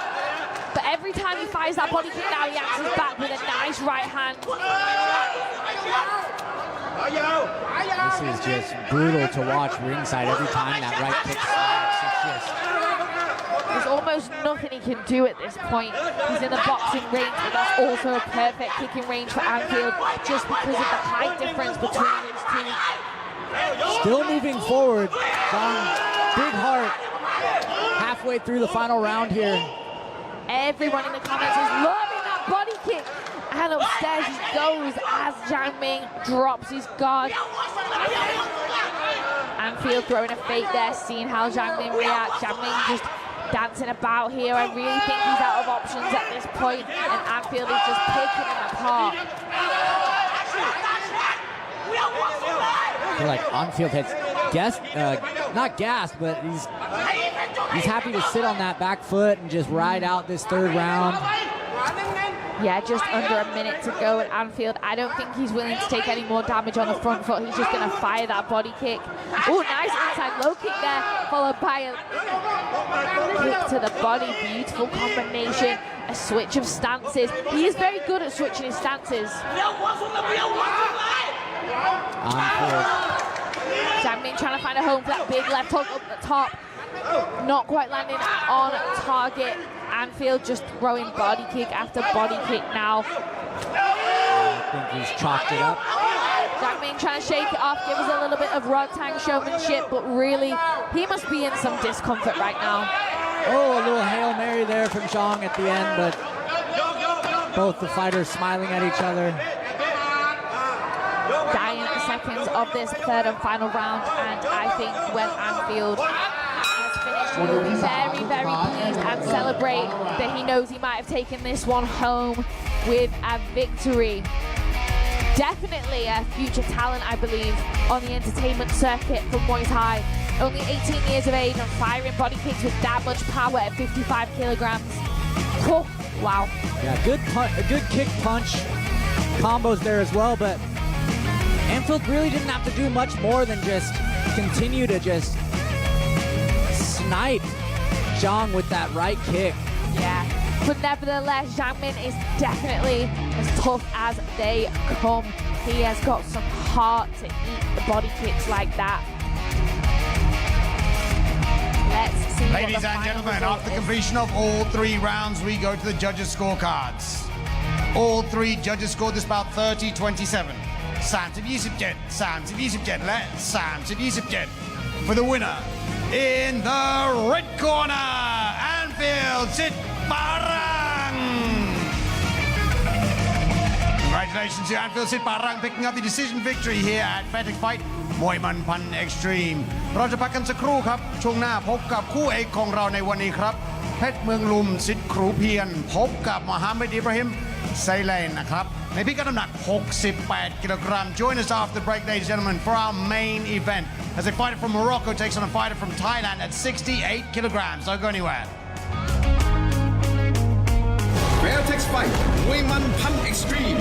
But every time he fires that body kick now, he answers back with a nice right hand.
This is just brutal to watch ringside every time that right kick slaps. It's just...
There's almost nothing he can do at this point. He's in the boxing range, but that's also a perfect kicking range for Anfield, just because of the height difference between these two.
Still moving forward. Zong, big heart. Halfway through the final round here.
Everyone in the comments is loving that body kick. And upstairs he goes as Zhang Ming drops his guard. Anfield throwing a fake there, seeing how Zhang Ming reacts. Zhang Ming just dancing about here. I really think he's out of options at this point, and Anfield is just picking him apart.
I feel like Anfield has guessed, not gassed, but he's happy to sit on that back foot and just ride out this third round.
Yeah, just under a minute to go at Anfield. I don't think he's willing to take any more damage on the front foot. He's just going to fire that body kick. Oh, nice inside low kick there, followed by a kick to the body. Beautiful combination. A switch of stances. He is very good at switching his stances. Zhang Ming trying to find a home for that big left hook up the top. Not quite landing on target. Anfield just throwing body kick after body kick now.
I think he's chalked it up.
saying, trying to shake it off, give us a little bit of ragtime showmanship, but really, he must be in some discomfort right now.
Oh, a little Hail Mary there from Zhang at the end, but both the fighters smiling at each other.
Dying seconds of this third and final round, and I think when Anfield has finished, he will be very, very pleased and celebrate that he knows he might have taken this one home with a victory. Definitely a future talent, I believe, on the entertainment circuit from Muay Thai. Only 18 years of age and firing body kicks with that much power at 55 kilograms. Oh, wow.
Yeah, a good kick punch combos there as well, but Anfield really didn't have to do much more than just continue to just snipe Zhang with that right kick.
Yeah, but nevertheless, Zhang Min is definitely as tough as they come. He has got some heart to eat the body kicks like that. Let's see.
Ladies and gentlemen, after the completion of all 3 rounds, we go to the judges' scorecards. All 3 judges scored this bout 30-27. 30-27, 30-27 และ 30-27 for the winner in the red corner, Anfield Sit Parang. Congratulations to Anfield Sit Parang picking up the decision victory here at Fairtex Fight มวยมันพัน Extreme เราจะพักกันสักครู่ครับช่วงหน้าพบกับคู่เอกของเราในวันนี้ครับเพชรเมืองลุมสิทธิ์ครูเพียรพบกับมหาเมดอิบราฮิมไซเลนนะครับในพิกัดน้ำหนัก 68 กิโลกรัม Join us after the break, ladies and gentlemen, for our main event as a fighter from Morocco takes on a fighter from Thailand at 68 kilograms. Don't go anywhere.
Fairtex Fight มวยมันพัน Extreme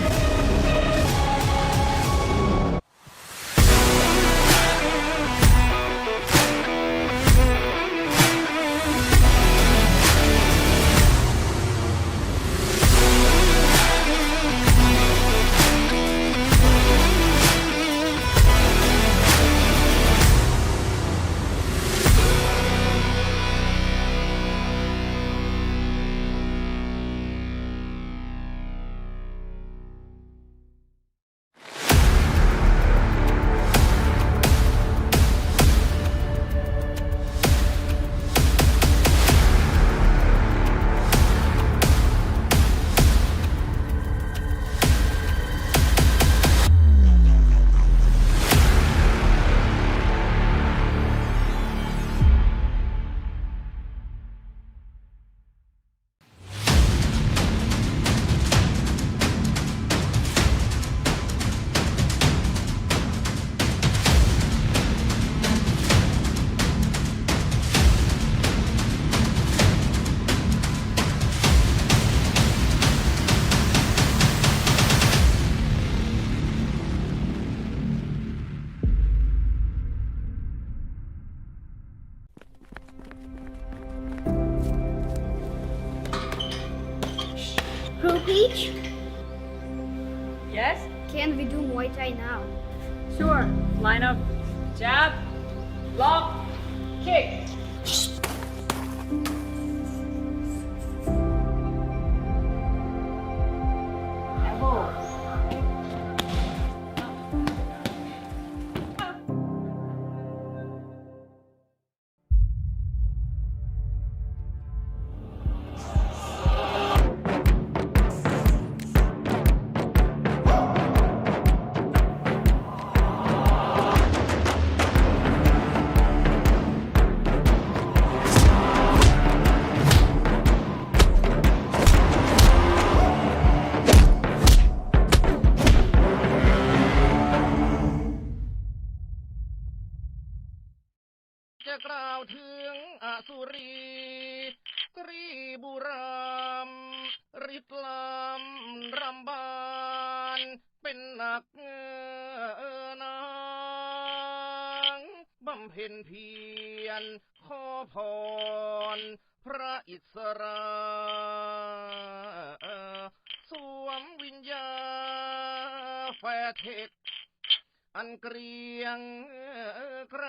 Crew Peach,
Yes?
can we do Muay Thai now?
Sure. Line up. Jab. Block. Kick. Elbow.
จะกล่าวถึงอสุรีกรีบุรามริตลามรำบานเป็นหนักนางบำเพ็ญเพียรขอพรพระอิสราสวมวิญญาแฟเทคอันเกรียงไกร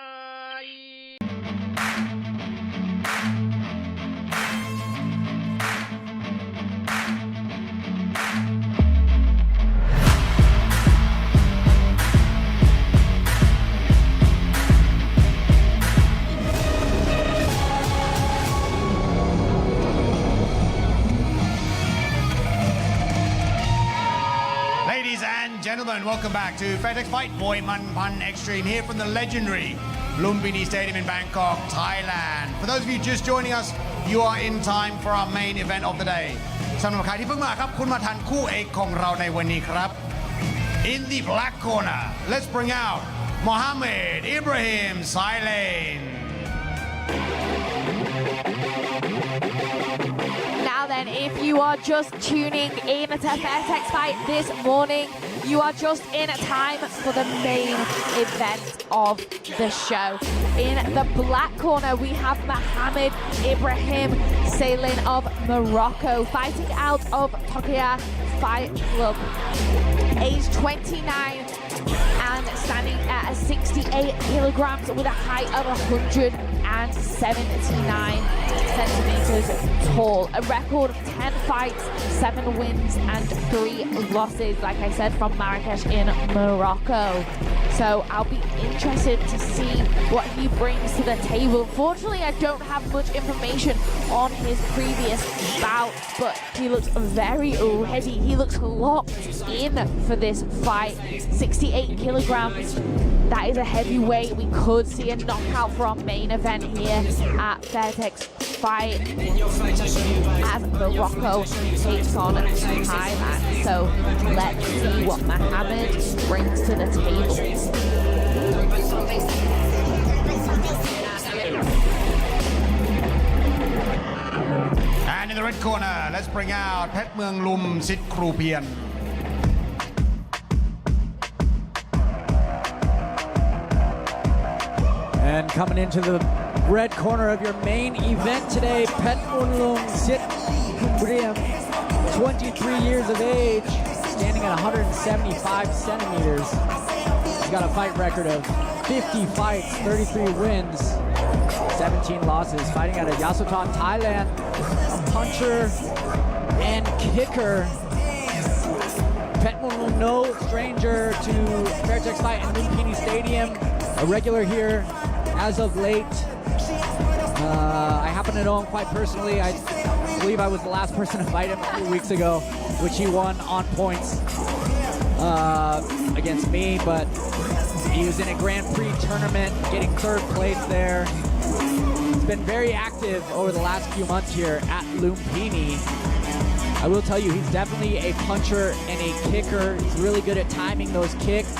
gentlemen, welcome back to Fairtex Fight Boy Man Pan Extreme here from the legendary Lumpinee Stadium in Bangkok, Thailand. For those of you just joining us, you are in time for our main event of the day สำหรับใครที่เพิ่งมาครับคุณมาทันคู่เอกของเราในวันนี้ครับ In the black corner, let's bring out Mohammed Ibrahim Silane.
Now then, if you are just tuning in to Fairtex Fight this morning, you are just in time for the main event of the show. In the black corner, we have Mohammed Ibrahim Silane of Morocco, fighting out of Tokyo Fight Club. Age 29 and standing at 68 kilograms with a height of 179 centimeters tall. A record of 10 fights, 7 wins and 3 losses, like I said, from Marrakesh in Morocco. So I'll be interested to see what he brings to the table. Fortunately, I don't have much information on his previous bout, but he looks very ready. He looks locked in for this fight. 68 kilograms. That is a heavy weight. We could see a knockout for our main event here at Fairtex Fight as Morocco takes on Thailand. So let's see what Mohammed brings to the table.
And in the red corner, let's bring out เพชรเมืองลุมสิทธิ์ครูเพียร
And coming into the red corner of your main event today, Petmunlung Sit Kubriam, 23 years of age, standing at 175 centimeters. He's got a fight record of 50 fights, 33 wins, 17 losses, fighting out of Yasothon, Thailand, a puncher and kicker. Petmunlung, no stranger to Fairtex Fight in Lumpinee Stadium, a regular here as of late. I happen to know him quite personally. I believe I was the last person to fight him a few weeks ago, which he won on points against me, but he was in a Grand Prix tournament, getting 3rd place there. He's been very active over the last few months here at Lumpinee. I will tell you, he's definitely a puncher and a kicker. He's really good at timing those kicks.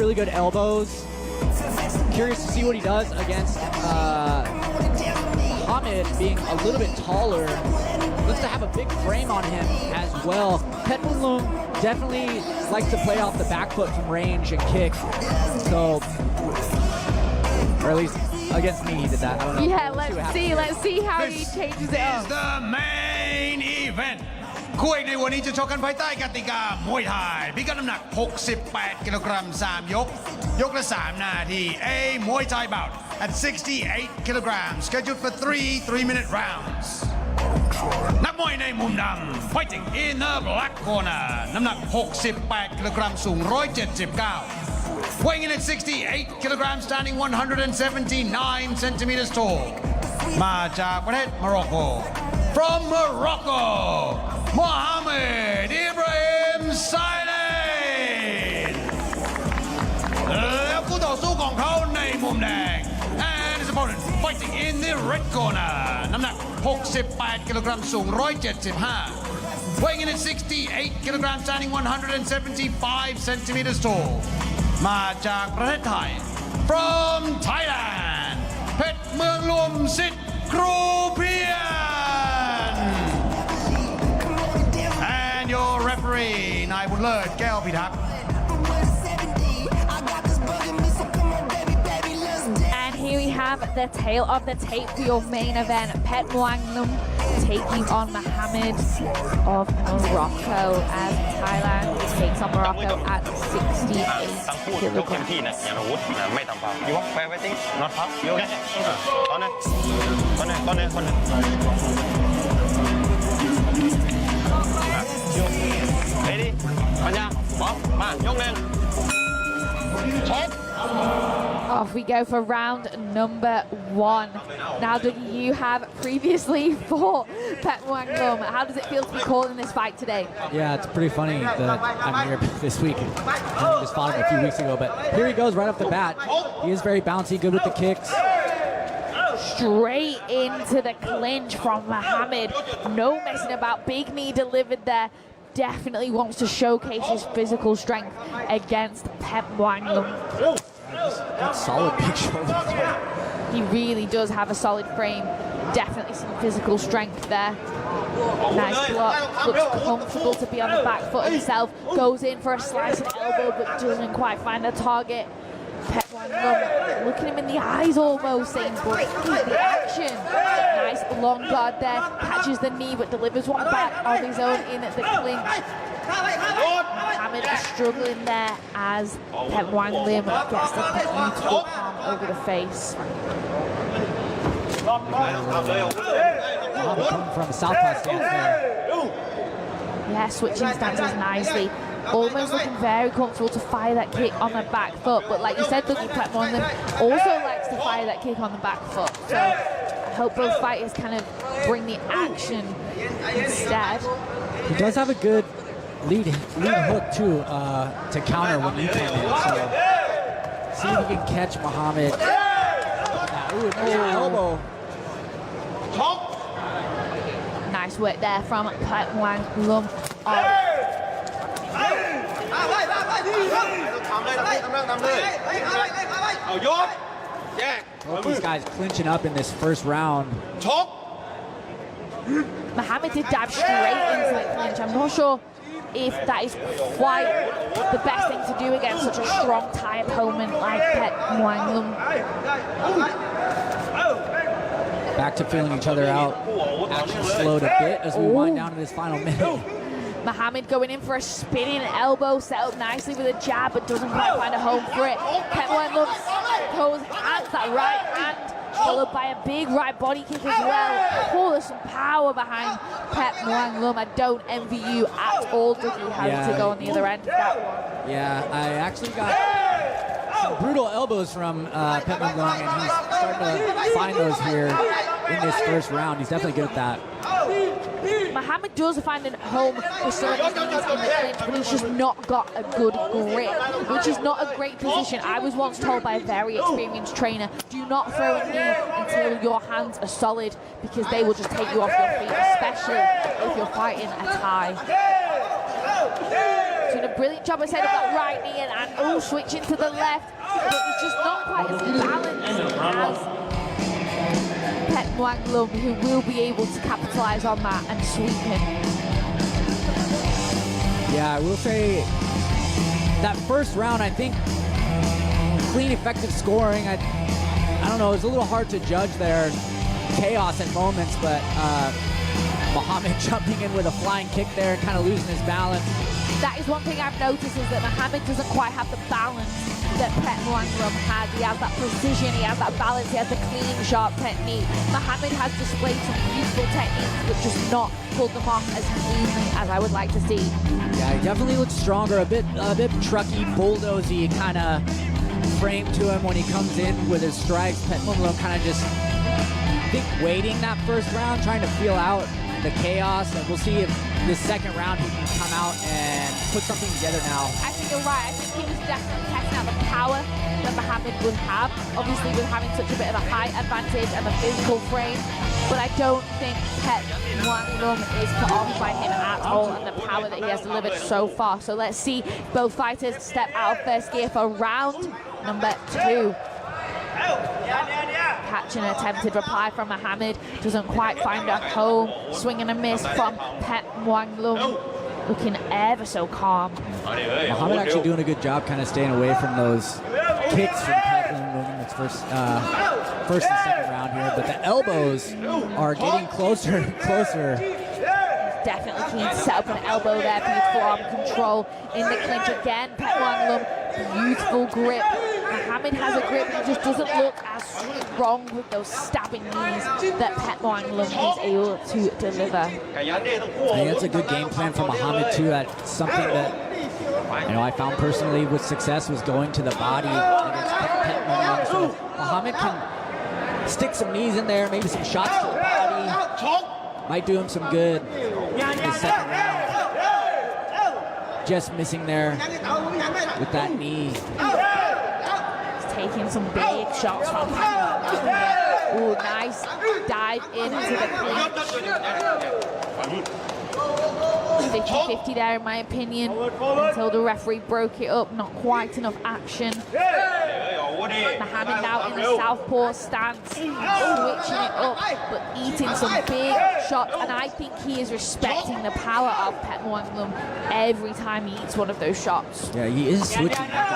Really good elbows. Curious to see what he does against Mohammed, being a little bit taller. Looks to have a big frame on him as well. Petmunlung definitely likes to play off the back foot from range and kick. So, or at least against me he did that. I don't know.
Yeah, let's see how he changes it
This
up.
is the main event คู่เอกในวันนี้จะชกกันภายใต้กติกามวยไทยพิกัดน้ำหนัก 68 กิโลกรัม 3 ยก ยกละ 3 นาที A Muay Thai bout at 68 kilograms scheduled for 3-minute rounds นักมวยในมุมดำ fighting in the black corner น้ำหนัก 68 กิโลกรัม สูง 179 weighing in at 68 kilograms standing 179 centimeters tall มาจากประเทศโมร็อกโก from Morocco Mohammed Ibrahim Silane แล้วคู่ต่อสู้ของเขาในมุมแดง and his opponent fighting in the red corner น้ำหนัก 68 กิโลกรัม สูง 175 weighing in at 68 kilograms standing 175 centimeters tall มาจากประเทศไทย from Thailand เพชรเมืองลุมสิทธิ์ครูเพียร and your referee นายบุญเลิศแก้วพิทักษ์
And here we have the tail of the tape for your main event. Petmunlung taking on Mohammed of Morocco as Thailand takes on Morocco at
ทั้งคู่ยกเต็มที่นะอย่างอาวุธนะไม่ทำฟาวล์ยูว่าแฟร์ไฟติ้งน็อตพับยูเนี่ยตอนนี้เฮ้ยดิปัญญาพร้อมมายกหนึ่งชก
Off we go for round number 1. Now, Dougie, you have previously fought Pet Wang Lum. How does it feel to be calling this fight today?
Yeah, it's pretty funny that I'm here this week. I just fought him a few weeks ago, but here he goes right off the bat. He is very bouncy, good with the kicks.
Straight into the clinch from Mohammed. No messing about. Big knee delivered there. Definitely wants to showcase his physical strength against Pet Wang Lum.
Got solid big shoulders.
He really does have a solid frame. Definitely some physical strength there. Nice block. Looks comfortable to be on the back foot himself. Goes in for a slice of elbow, but doesn't quite find the target. Pet Wang Lum looking him in the eyes almost, saying, "Boy, keep the action." Nice long guard there. Catches the knee, but delivers one back of his own in the clinch. Mohammed is struggling there as Pet Wang Lum gets the beautiful palm over the face.
Coming from a southpaw stance there.
Yeah, switching stances nicely. Almost looking very comfortable to fire that kick on the back foot. But like you said, Dougie, Pet Wang Lum also likes to fire that kick on the back foot. So I hope both fighters kind of bring the action instead.
He does have a good lead hook too to counter when you come in. So see if he can catch Mohammed. Ooh, nice elbow.
Nice work there from Pet Wang Lum.
Both these guys clinching up in this first round.
Mohammed did dive straight into the clinch. I'm not sure if that is quite the best thing to do against such a strong Thai opponent like Pet Wang Lum.
Back to feeling each other out. Action slowed a bit as we wind down to this final minute.
Mohammed going in for a spinning elbow, set up nicely with a jab, but doesn't quite find a home for it. Pet Wang Lum goes hands, that right hand, followed by a big right body kick as well. Oh, there's some power behind Pet Wang Lum. I don't envy you at all, Dougie, having to go on the other end of that one.
Yeah, I actually got some brutal elbows from Pet Wang Lum, and he's starting to find those here in this first round. He's definitely good at that.
Mohammed does find a home for some of his knees in the clinch, but he's just not got a good grip, which is not a great position. I was once told by a very experienced trainer, do not throw a knee until your hands are solid, because they will just take you off your feet, especially if you're fighting a Thai. Doing a brilliant job of setting up that right knee and switching to the left, but he's just not quite as balanced as Pet Wang Lum, who will be able to capitalise on that and sweep him.
Yeah, I will say that first round, I think clean, effective scoring. I don't know, it was a little hard to judge there. Chaos at moments, but Mohammed jumping in with a flying kick there and kind of losing his balance.
That is one thing I've noticed, is that Mohammed doesn't quite have the balance that Pet Wang Lum has. He has that precision, he has that balance, he has the clean, sharp technique. Mohammed has displayed some beautiful techniques, but just not pulled them off as cleanly as I would like to see.
Yeah, he definitely looks stronger, a bit trucky, bulldozy kind of frame to him when he comes in with his strikes. Pet Wang Lum kind of just, I think, waiting that first round, trying to feel out the chaos, and we'll see if this second round he can come out and put something together now.
I think you're right. I think he was definitely testing out the power that Mohammed would have, obviously with having such a bit of a height advantage and a physical frame, but I don't think Pet Wang Lum is put off by him at all, and the power that he has delivered so far. So let's see both fighters step out of first gear for round number 2. Catch an attempted reply from Mohammed, doesn't quite find a home. Swing and a miss from Pet Wang Lum, looking ever so calm.
Mohammed actually doing a good job kind of staying away from those kicks from Pet Wang Lum in its first and second round here, but the elbows are getting closer and closer.
Definitely keen to set up an elbow there. Beautiful arm control in the clinch again. Pet Wang Lum, beautiful grip. Mohammed has a grip, he just doesn't look as strong with those stabbing knees that Pet Wang Lum is able to deliver.
I think that's a good game plan for Mohammed too. That's something that I found personally with success was going to the body against Pet Mong. So Muhammad can stick some knees in there, maybe some shots to the body. Might do him some good in the second round. Just missing there with that knee.
He's taking some big shots from him. Ooh, nice dive into the clinch. 50-50 there in my opinion, until the referee broke it up. Not quite enough action. Muhammad now in the southpaw stance, switching it up, but eating some big shots, and I think he is respecting the power of Pet Mong every time he eats one of those shots.
Yeah, he is switching back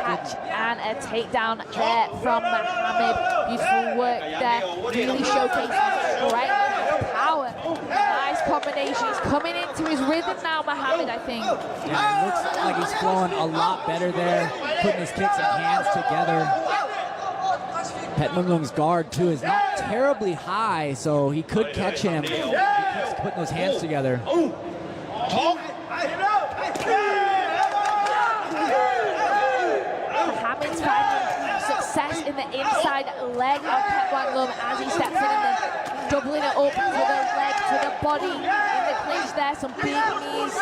Catch and a takedown there from Muhammad. Beautiful work there, really showcasing his strength and power. Nice combination. He's coming into his rhythm now, Muhammad, I think.
Yeah, it looks like he's flowing a lot better there, putting his kicks and hands together. Pet Mong's guard, too, is not terribly high, so he could catch him. He keeps putting those hands together.
Muhammad's finding success in the inside leg of Pet Mong as he steps in and then doubling it up to the leg, to the body, in the clinch there, some big knees.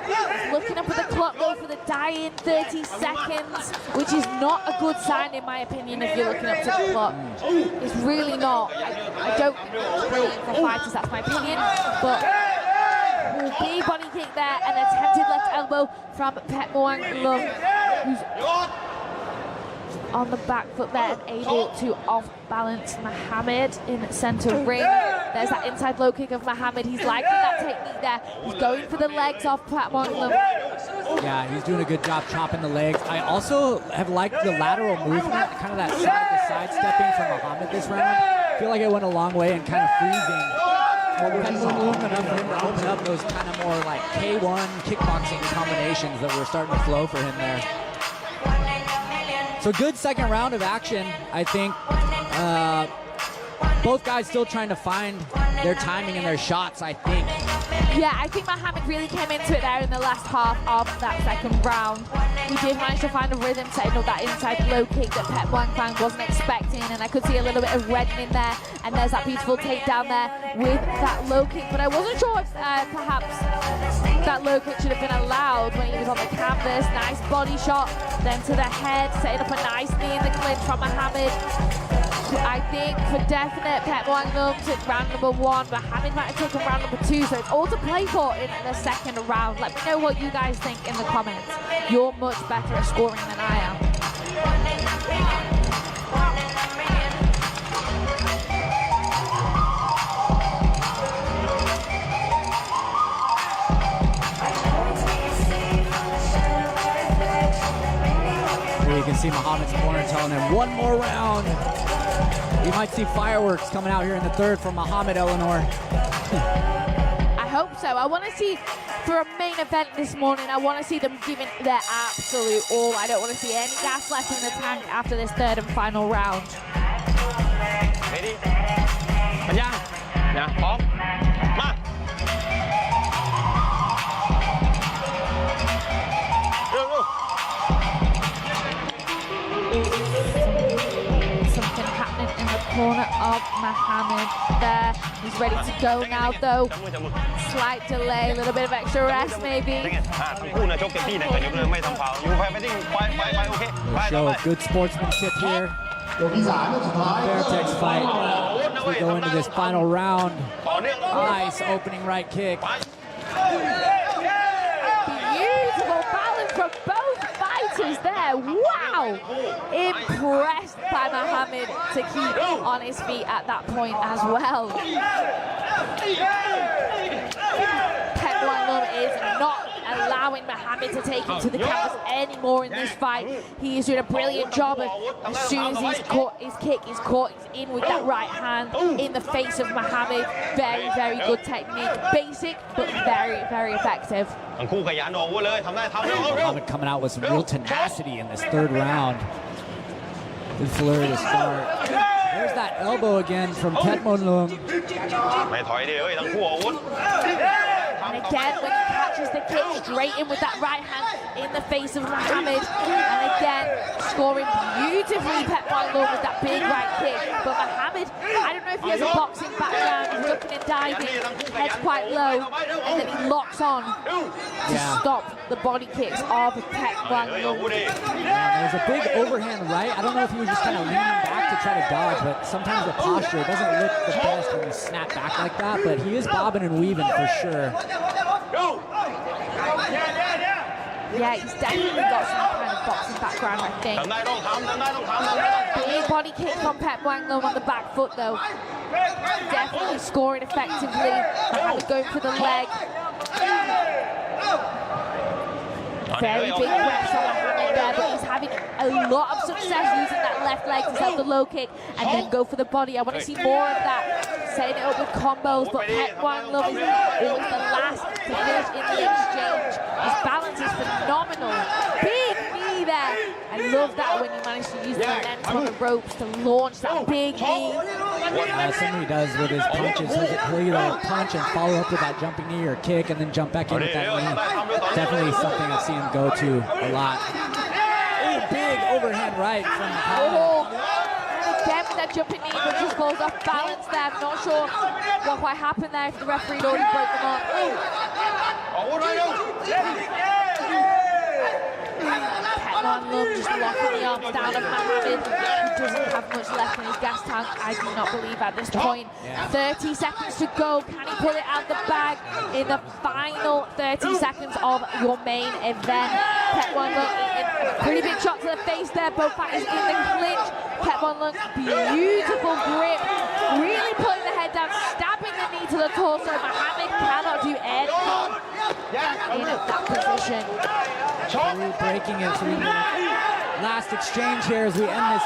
He's looking up at the clock though for the dying 30 seconds, which is not a good sign in my opinion if you're looking up to the clock. It's really not. I don't think it's brilliant for fighters, that's my opinion, but big body kick there, an attempted left elbow from Pet Mong, who's on the back foot there and able to off-balance Muhammad in center ring. There's that inside low kick of Muhammad. He's liking that technique there. He's going for the legs off Pet Mong.
Yeah, he's doing a good job chopping the legs. I also have liked the lateral movement, kind of that side-to-side stepping from Muhammad this round. I feel like it went a long way and kind of freezing. Pet Mong long enough for him to open up those kind of more like K1 kickboxing combinations that were starting to flow for him there. So good second round of action, I think. Both guys still trying to find their timing and their shots, I think.
Yeah, I think Muhammad really came into it there in the last half of that second round. He did manage to find a rhythm, setting up that inside low kick that Pet Mong wasn't expecting, and I could see a little bit of reddening there, and there's that beautiful takedown there with that low kick, but I wasn't sure if perhaps that low kick should have been allowed when he was on the canvas. Nice body shot, then to the head, setting up a nice knee in the clinch from Muhammad. I think for definite Pet Mong took round number 1, Muhammad might have taken round number 2, so it's all to play for in the second round. Let me know what you guys think in the comments. You're much better at scoring than I am.
Here you can see Muhammad's corner telling him one more round. We might see fireworks coming out here in the third from Muhammad, Eleanor.
I hope so. I want to see, for a main event this morning, I want to see them giving their absolute all. I don't want to see any gas left in the tank after this third and final round.
Ready? พร้อมยังพร้อมมา
Something happening in the corner of Muhammad there. He's ready to go now though. Slight delay, a little bit of extra rest maybe.
ทั้งคู่นะชกเต็มที่นะกันยกเลยไม่ทำฟาวล์อยู่ไปไปโอเคไป
Show good sportsmanship here. Fairtex fight. We go into this final round. Nice opening right kick.
Beautiful balance from both fighters there. Wow! Impressed by Muhammad to keep on his feet at that point as well. Pet Mong is not allowing Muhammad to take him to the canvas anymore in this fight. He is doing a brilliant job of, as soon as he's caught his kick, he's in with that right hand in the face of Muhammad. Very, very good technique. Basic, but very, very effective.
ทั้งคู่ขยันออกอาวุธเลยทำได้ทำได้
Muhammad coming out with some real tenacity in this third round. Good flurry to start. There's that elbow again from Petmonlung.
ไม่ถอยดิเอ้ยทั้งคู่อาวุธ
And again, when he catches the kick straight in with that right hand in the face of Mohammed. And again, scoring beautifully Petmonlung with that big right kick. But Mohammed, I don't know if he has a boxing background, he's ducking and diving, head's quite low, and then he locks on to stop the body kicks of Petmonlung.
There's a big overhand right. I don't know if he was just kind of leaning back to try to dodge, but sometimes the posture doesn't look the best when you snap back like that, but he is bobbing and weaving for sure.
Yeah, he's definitely got some kind of boxing background, I think. Big body kick from Petmonlung on the back foot, though. Definitely scoring effectively. Mohammed going for the leg. Very big reps on Mohammed there, but he's having a lot of success using that left leg to set the low kick and then go for the body. I want to see more of that, setting it up with combos, but Petmonlung is always the last to finish in the exchange. His balance is phenomenal. Big knee there. I love that when you manage to use the length on the ropes to launch that big knee.
Something he does with his punches, he'll either punch and follow up with that jumping knee or kick and then jump back in with that knee. Definitely something I've seen him go to a lot. Oh, big overhand right from Mohammed.
Again with that jumping knee, but just goes off balance there. I'm not sure what quite happened there if the referee had already broke them up. Petmonlung just locking the arms down of Mohammed, who doesn't have much left in his gas tank, I do not believe at this point. 30 seconds to go. Can he pull it out the bag in the final 30 seconds of your main event? Petmonlung eating a pretty big shot to the face there. Both fighters in the clinch. Petmonlung, beautiful grip, really putting the head down, stabbing the knee to the torso. Mohammed cannot do anything in that position.
Breaking it through the last exchange here as we end this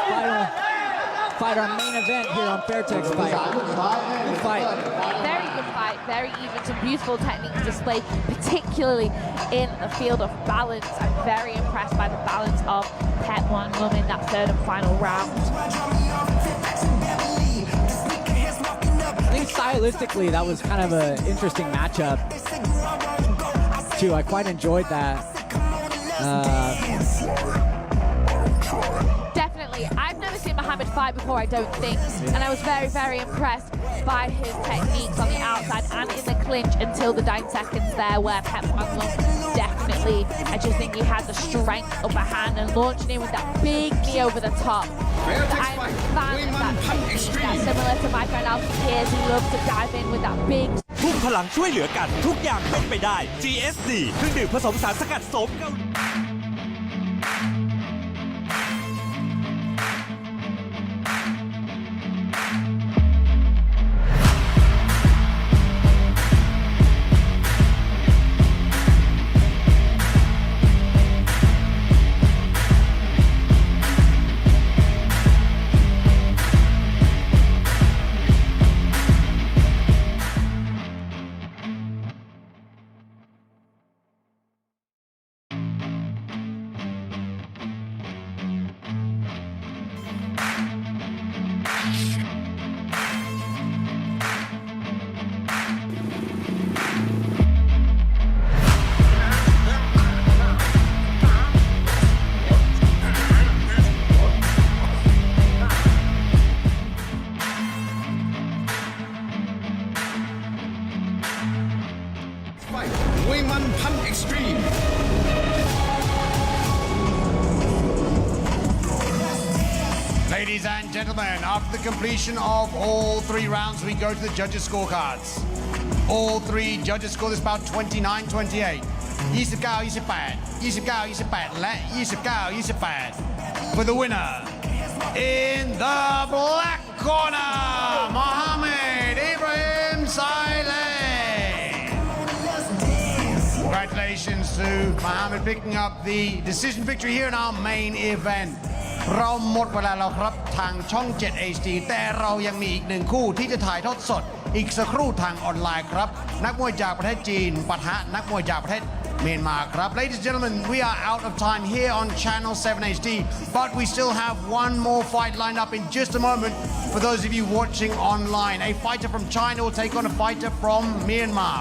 fight, our main event here on Fairtex Fight. Good fight.
Very good fight, very even, some beautiful techniques displayed, particularly in the field of balance. I'm very impressed by the balance of Petmonlung in that third and final round.
I think stylistically that was kind of an interesting matchup too. I quite enjoyed that.
Definitely. I've never seen Mohammed fight before, I don't think, and I was very, very impressed by his techniques on the outside and in the clinch until the 9 seconds there where Petmonlung definitely, I just think he had the strength upper hand and launching in with that big knee over the top. I'm a fan of that technique. That's similar to my friend Alfie Pierce, he loves to dive in with that big
ทุ่มพลังช่วยเหลือกันทุกอย่างเป็นไปได้ GSD เครื่องดื่มผสมสารสกัดโสมเกาหลี
Extreme.
Ladies and gentlemen, after the completion of all 3 rounds, we go to the judges' scorecards. All 3 judges score this bout 29-28. 29-28, 29-28 และ 29-28 for the winner. In the black corner, Mohammed Ibrahim Saleh. Congratulations to Mohammed picking up the decision victory here in our main event. เราหมดเวลาแล้วครับทางช่อง 7 HD แต่เรายังมีอีก1คู่ที่จะถ่ายทอดสดอีกสักครู่ทางออนไลน์ครับนักมวยจากประเทศจีนปะทะนักมวยจากประเทศ Myanmar ครับ Ladies and gentlemen, we are out of time here on Channel 7 HD, but we still have one more fight lined up in just a moment. For those of you watching online, a fighter from China will take on a fighter from Myanmar.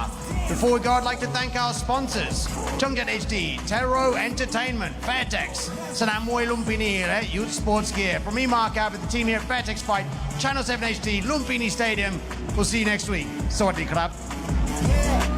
Before we go, I'd like to thank our sponsors: Chongjet HD, Tero Entertainment, Fairtex, สนามมวยลุมพินีและ Youth Sports Gear. From me, Mark Abbott, the team here at Fairtex Fight, Channel 7 HD, Lumpinee Stadium. We'll see you next week. สวัสดีครับ